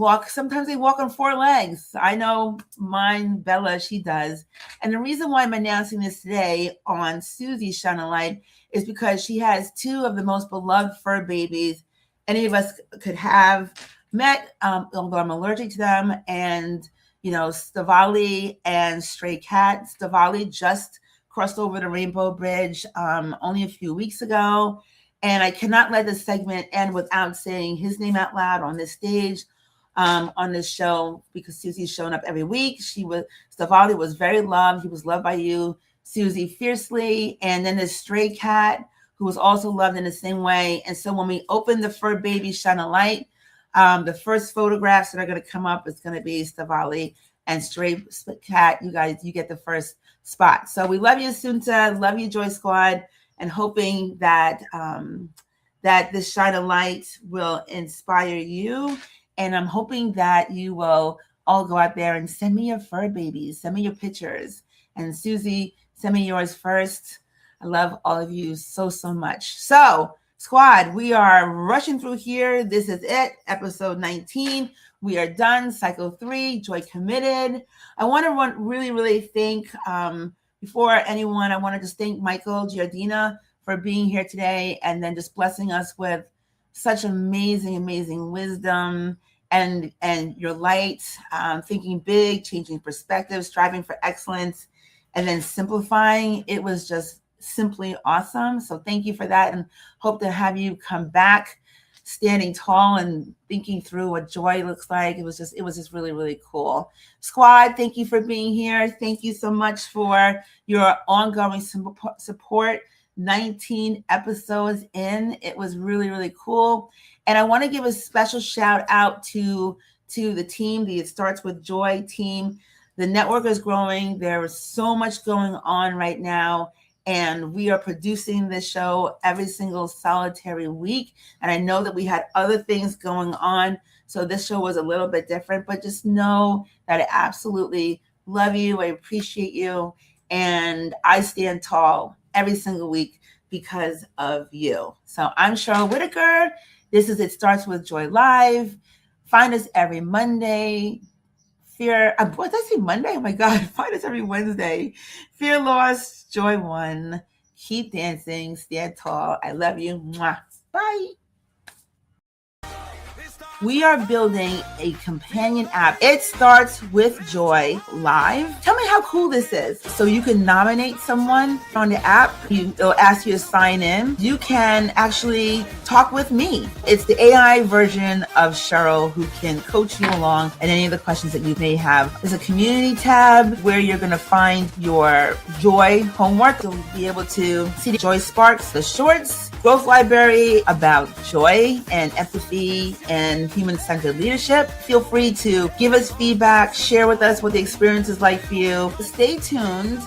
they walk on 4 legs. I know mine, Bella, she does. And the reason why I'm announcing this today on Susie's Shine a Light is because she has 2 of the most beloved fur babies any of us could have met, although I'm allergic to them. And Stavali and Stray Cat. Stavali just crossed over the Rainbow Bridge only a few weeks ago. And I cannot let this segment end without saying his name out loud on this stage, on this show, because Susie's shown up every week. Stavali was very loved. He was loved by you, Susie, fiercely. And then there's Stray Cat, who was also loved in the same way. And so when we open the Fur Baby Shine a Light, the first photographs that are going to come up is going to be Stavali and Stray Cat. You guys, you get the first spot. So we love you, Assunta. Love you, Joy Squad, and hoping that that this Shine a Light will inspire you. And I'm hoping that you will all go out there and send me your fur babies. Send me your pictures. And Susie, send me yours first. I love all of you so, so much. So, Squad, we are rushing through here. This is it, episode 19. We are done. Cycle 3, Joy Committed. I want to really, really thank, before anyone, I want to just thank Michael Giardina for being here today and then just blessing us with such amazing, amazing wisdom and your light, thinking big, changing perspectives, striving for excellence, and then simplifying. It was just simply awesome. So thank you for that, and hope to have you come back standing tall and thinking through what joy looks like. It was just really, really cool. Squad, thank you for being here. Thank you so much for your ongoing support. 19 episodes in. It was really, really cool. And I want to give a special shout out to the team, the It Starts With Joy team. The network is growing. There is so much going on right now. And we are producing this show every single solitary week. And I know that we had other things going on, so this show was a little bit different, but just know that I absolutely love you. I appreciate you. And I stand tall every single week because of you. So I'm Sheryl Whitaker. This is It Starts With Joy Live. Find us every Monday. What did I say, Monday? Oh my God. Find us every Wednesday. Fear lost, joy won. Keep dancing, stand tall. I love you. Mwah. Bye. We are building a companion app. It Starts With Joy Live. Tell me how cool this is. So you can nominate someone on the app. It'll ask you to sign in. You can actually talk with me. It's the AI version of Sheryl, who can coach you along and any of the questions that you may have. There's a community tab where you're going to find your joy homework. You'll be able to see the Joy Sparks, the shorts, growth library about joy and empathy and human-centered leadership. Feel free to give us feedback, share with us what the experience is like for you. Stay tuned